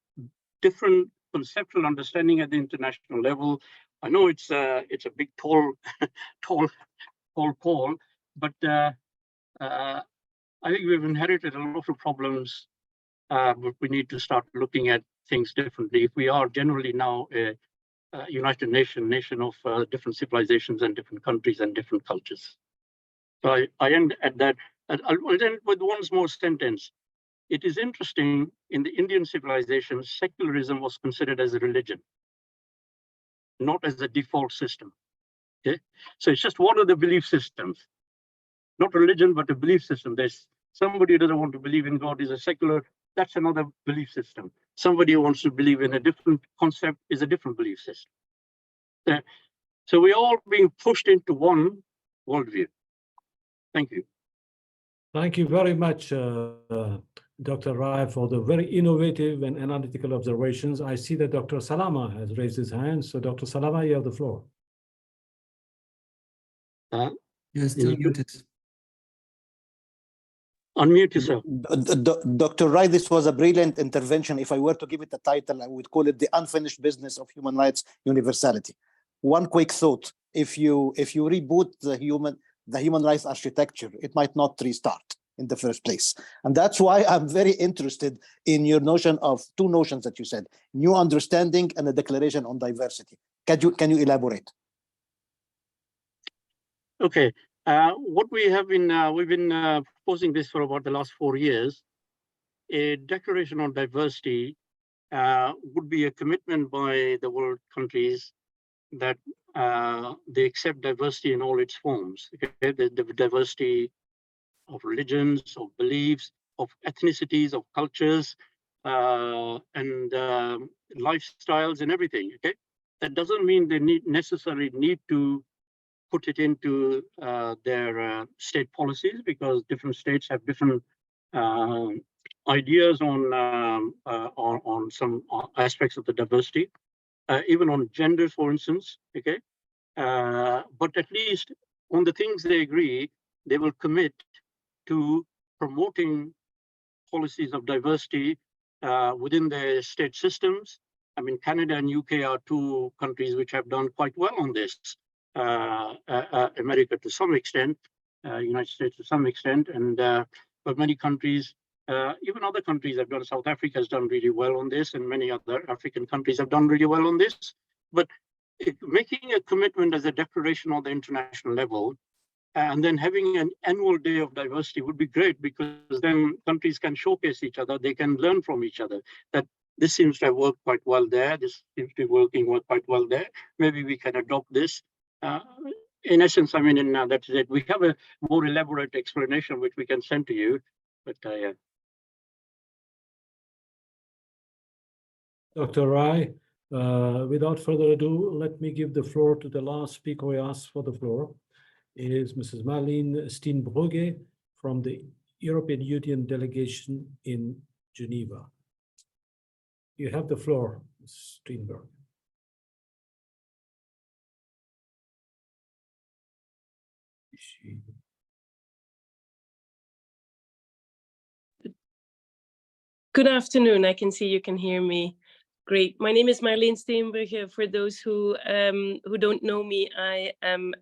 different conceptual understanding at the international level. I know it's a big tall call, but I think we've inherited a lot of problems, but we need to start looking at things differently. If we are generally now a United nation of different civilizations and different countries and different cultures. So I end at that. I'll end with one more sentence. It is interesting, in the Indian civilization, secularism was considered as a religion, not as a default system. Okay, so it's just one of the belief systems, not religion, but a belief system. There's somebody who doesn't want to believe in God is a secular, that's another belief system. Somebody who wants to believe in a different concept is a different belief system. So we're all being pushed into one worldview. Thank you. Thank you very much, Dr. Rai, for the very innovative and analytical observations. I see that Dr. Salama has raised his hand. So Dr. Salama, you have the floor. You're still muted. Unmute yourself. Dr. Rai, this was a brilliant intervention. If I were to give it a title, I would call it The Unfinished Business of Human Rights Universality. One quick thought: if you reboot the human rights architecture, it might not restart in the first place. And that's why I'm very interested in your notion of two notions that you said: new understanding and a declaration on diversity. Can you elaborate? Okay. What we have been, we've been proposing this for about the last 4 years. A declaration on diversity would be a commitment by the world countries that they accept diversity in all its forms. Okay? The diversity of religions, of beliefs, of ethnicities, of cultures, and lifestyles and everything. Okay, that doesn't mean they necessarily need to put it into their state policies, because different states have different ideas on some aspects of the diversity, even on gender, for instance. Okay, but at least on the things they agree, they will commit to promoting policies of diversity within their state systems. I mean, Canada and UK are two countries which have done quite well on this. America to some extent, United States to some extent, and but many countries, even other countries have done. South Africa has done really well on this, and many other African countries have done really well on this. But making a commitment as a declaration on the international level, and then having an annual day of diversity would be great, because then countries can showcase each other, they can learn from each other. That this seems to have worked quite well there, this seems to be working quite well there. Maybe we can adopt this. In essence, I mean, that's it. We have a more elaborate explanation which we can send to you, but Dr. Rai, without further ado, let me give the floor to the last speaker who asked for the floor. It is Mrs. Marleen Steenbrugge from the European Union delegation in Geneva. You have the floor, Ms. Steenbrugge. Good afternoon. I can see you can hear me. Great. My name is Marleen Steenbrugge. For those who don't know me, I am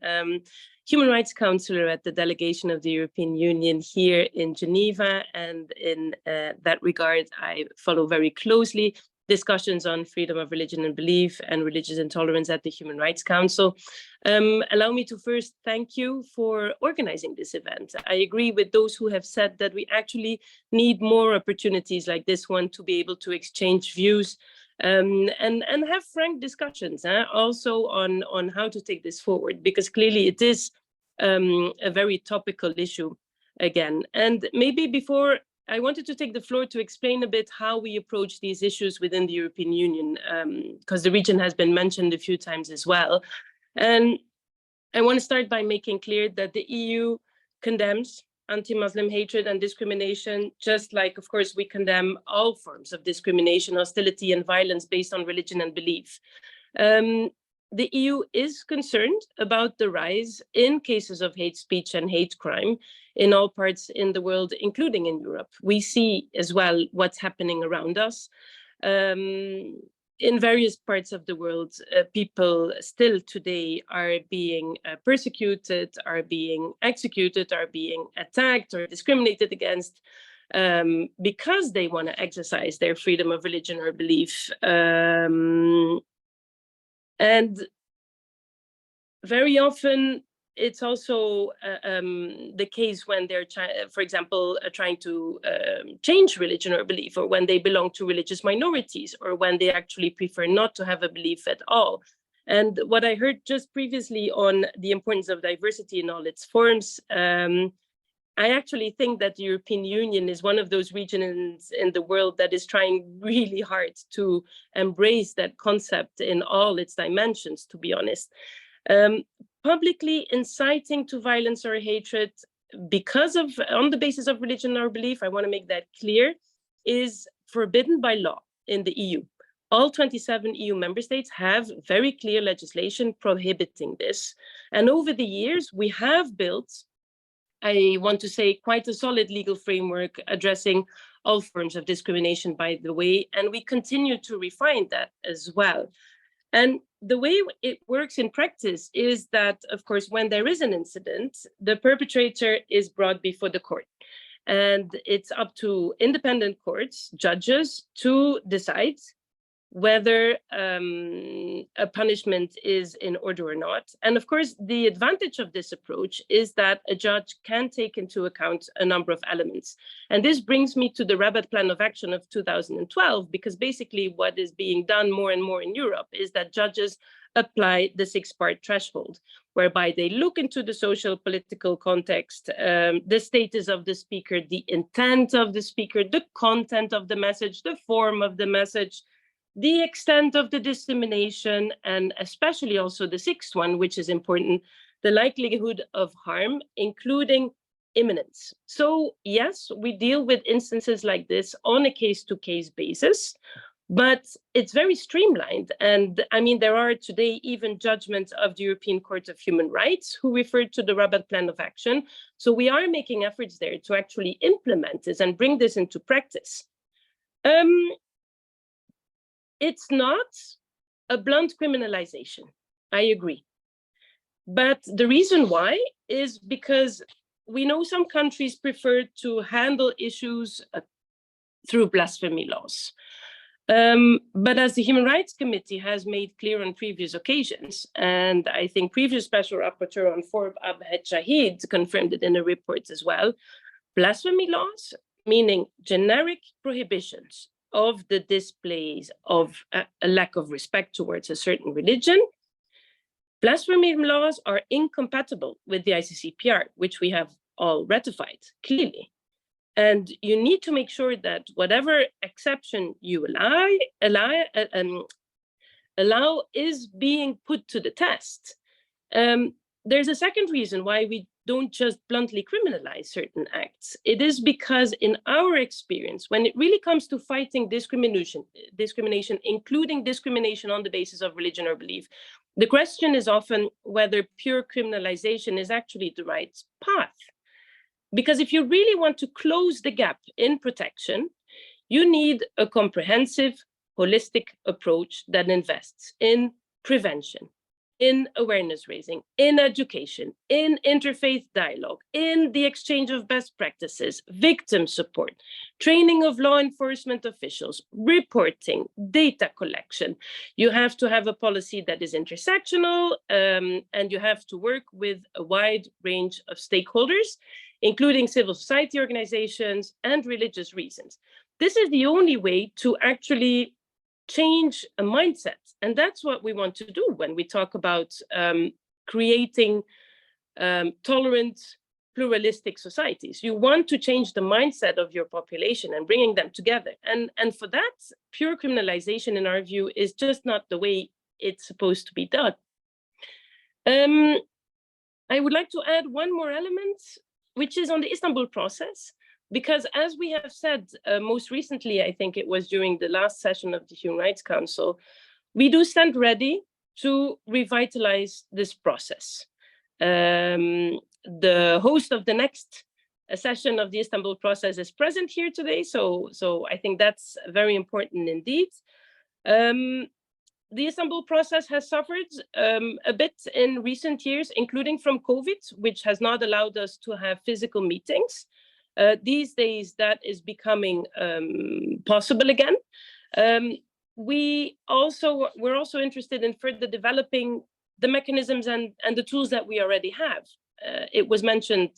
Human Rights Counselor at the delegation of the European Union here in Geneva. And in that regard, I follow very closely discussions on freedom of religion and belief and religious intolerance at the Human Rights Council. Allow me to first thank you for organizing this event. I agree with those who have said that we actually need more opportunities like this one to be able to exchange views and have frank discussions also on how to take this forward, because clearly it is a very topical issue. again. And maybe before, I wanted to take the floor to explain a bit how we approach these issues within the European Union, because the region has been mentioned a few times as well. And I want to start by making clear that the EU condemns anti-Muslim hatred and discrimination, just like, of course, we condemn all forms of discrimination, hostility, and violence based on religion and belief. The EU is concerned about the rise in cases of hate speech and hate crime in all parts in the world, including in Europe. We see as well what's happening around us. In various parts of the world, people still today are being persecuted, are being executed, are being attacked or discriminated against because they want to exercise their freedom of religion or belief. And very often, it's also the case when they're, for example, trying to change religion or belief, or when they belong to religious minorities, or when they actually prefer not to have a belief at all. And what I heard just previously on the importance of diversity in all its forms, I actually think that the European Union is one of those regions in the world that is trying really hard to embrace that concept in all its dimensions, to be honest. Publicly inciting to violence or hatred on the basis of religion or belief, I want to make that clear, is forbidden by law in the EU. All 27 EU member states have very clear legislation prohibiting this. And over the years, we have built, I want to say, quite a solid legal framework addressing all forms of discrimination, by the way, and we continue to refine that as well. And the way it works in practice is that, of course, when there is an incident, the perpetrator is brought before the court. And it's up to independent courts, judges, to decide whether a punishment is in order or not. And of course, the advantage of this approach is that a judge can take into account a number of elements. And this brings me to the Rabat Plan of Action of 2012, because basically what is being done more and more in Europe is that judges apply the 6-part threshold, whereby they look into the social political context, the status of the speaker, the intent of the speaker, the content of the message, the form of the message, the extent of the dissemination, and especially also the 6th one, which is important, the likelihood of harm, including imminence. So yes, we deal with instances like this on a case-to-case basis, but it's very streamlined. And I mean, there are today even judgments of the European Court of Human Rights who referred to the Rabat Plan of Action. So we are making efforts there to actually implement this and bring this into practice. It's not a blunt criminalization, I agree. But the reason why is because we know some countries prefer to handle issues through blasphemy laws. But as the Human Rights Committee has made clear on previous occasions, and I think previous Special Rapporteur on Forb Abhed Shahid confirmed it in a report as well, blasphemy laws, meaning generic prohibitions of the displays of a lack of respect towards a certain religion, blasphemy laws are incompatible with the ICCPR, which we have all ratified clearly. And you need to make sure that whatever exception you allow is being put to the test. There's a second reason why we don't just bluntly criminalize certain acts. It is because in our experience, when it really comes to fighting discrimination, including discrimination on the basis of religion or belief, the question is often whether pure criminalization is actually the right path. Because if you really want to close the gap in protection, you need a comprehensive, holistic approach that invests in prevention, in awareness raising, in education, in interfaith dialogue, in the exchange of best practices, victim support, training of law enforcement officials, reporting, data collection. You have to have a policy that is intersectional, and you have to work with a wide range of stakeholders, including civil society organizations and religious reasons. This is the only way to actually change a mindset. And that's what we want to do when we talk about creating tolerant, pluralistic societies. You want to change the mindset of your population and bringing them together. And for that, pure criminalization, in our view, is just not the way it's supposed to be done. I would like to add one more element, which is on the Istanbul process, because as we have said most recently, I think it was during the last session of the Human Rights Council, we do stand ready to revitalize this process. The host of the next session of the Istanbul process is present here today, so I think that's very important indeed. The Istanbul process has suffered a bit in recent years, including from COVID, which has not allowed us to have physical meetings. These days, that is becoming possible again. We're also interested in further developing the mechanisms and the tools that we already have. It was mentioned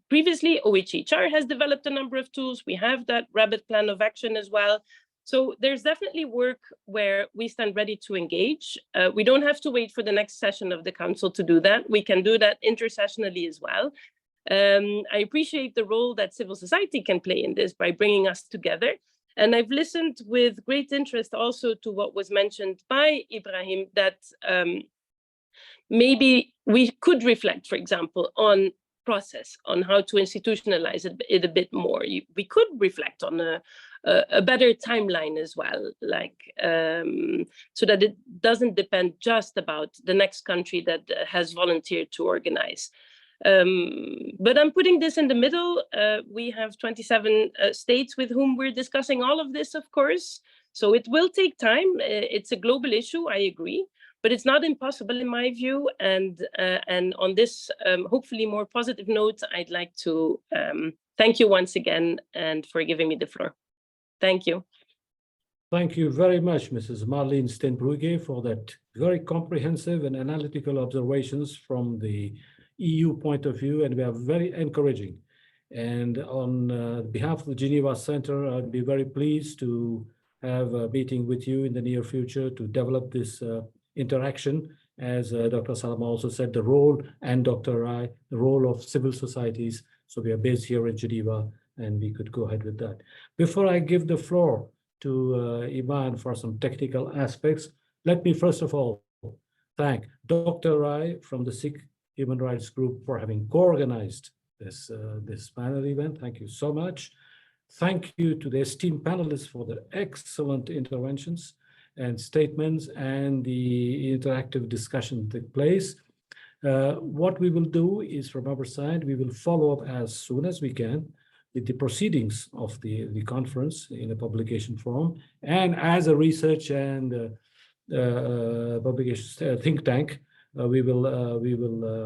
previously, OHHR has developed a number of tools. We have that rapid plan of action as well. So there's definitely work where we stand ready to engage. We don't have to wait for the next session of the council to do that. We can do that intersessionally as well. I appreciate the role that civil society can play in this by bringing us together. And I've listened with great interest also to what was mentioned by Ibrahim, that maybe we could reflect, for example, on process, on how to institutionalize it a bit more. We could reflect on a better timeline as well, like so that it doesn't depend just about the next country that has volunteered to organize. But I'm putting this in the middle. We have 27 states with whom we're discussing all of this, of course. So it will take time. It's a global issue, I agree, but it's not impossible in my view. And on this hopefully more positive note, I'd like to thank you once again and for giving me the floor. Thank you. Thank you very much, Mrs. Marleen Steenbrugge, for that very comprehensive and analytical observations from the EU point of view, and we are very encouraging. And on behalf of the Geneva Centre, I'd be very pleased to have a meeting with you in the near future to develop this interaction. As Dr. Salama also said, the role, and Dr. Rai, the role of civil societies. So we are based here in Geneva, and we could go ahead with that. Before I give the floor to Iman for some technical aspects, let me first of all thank Dr. Rai from the Sikh Human Rights Group for having co-organized this panel event. Thank you so much. Thank you to the esteemed panelists for their excellent interventions and statements and the interactive discussion that took place. What we will do is, from our side, we will follow up as soon as we can with the proceedings of the conference in a publication form, and as a research and publication think tank, we will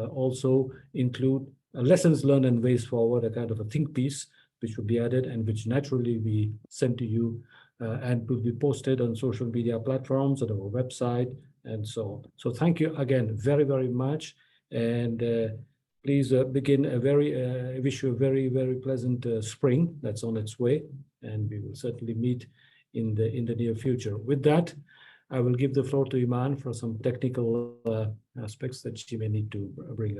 also include lessons learned and ways forward, a kind of a think piece, which will be added and which naturally we send to you and will be posted on social media platforms, on our website, and so on. So thank you again very, very much. And please begin wish you a very, very pleasant spring that's on its way. And we will certainly meet in the near future. With that, I will give the floor to Iman for some technical aspects that she may need to bring up.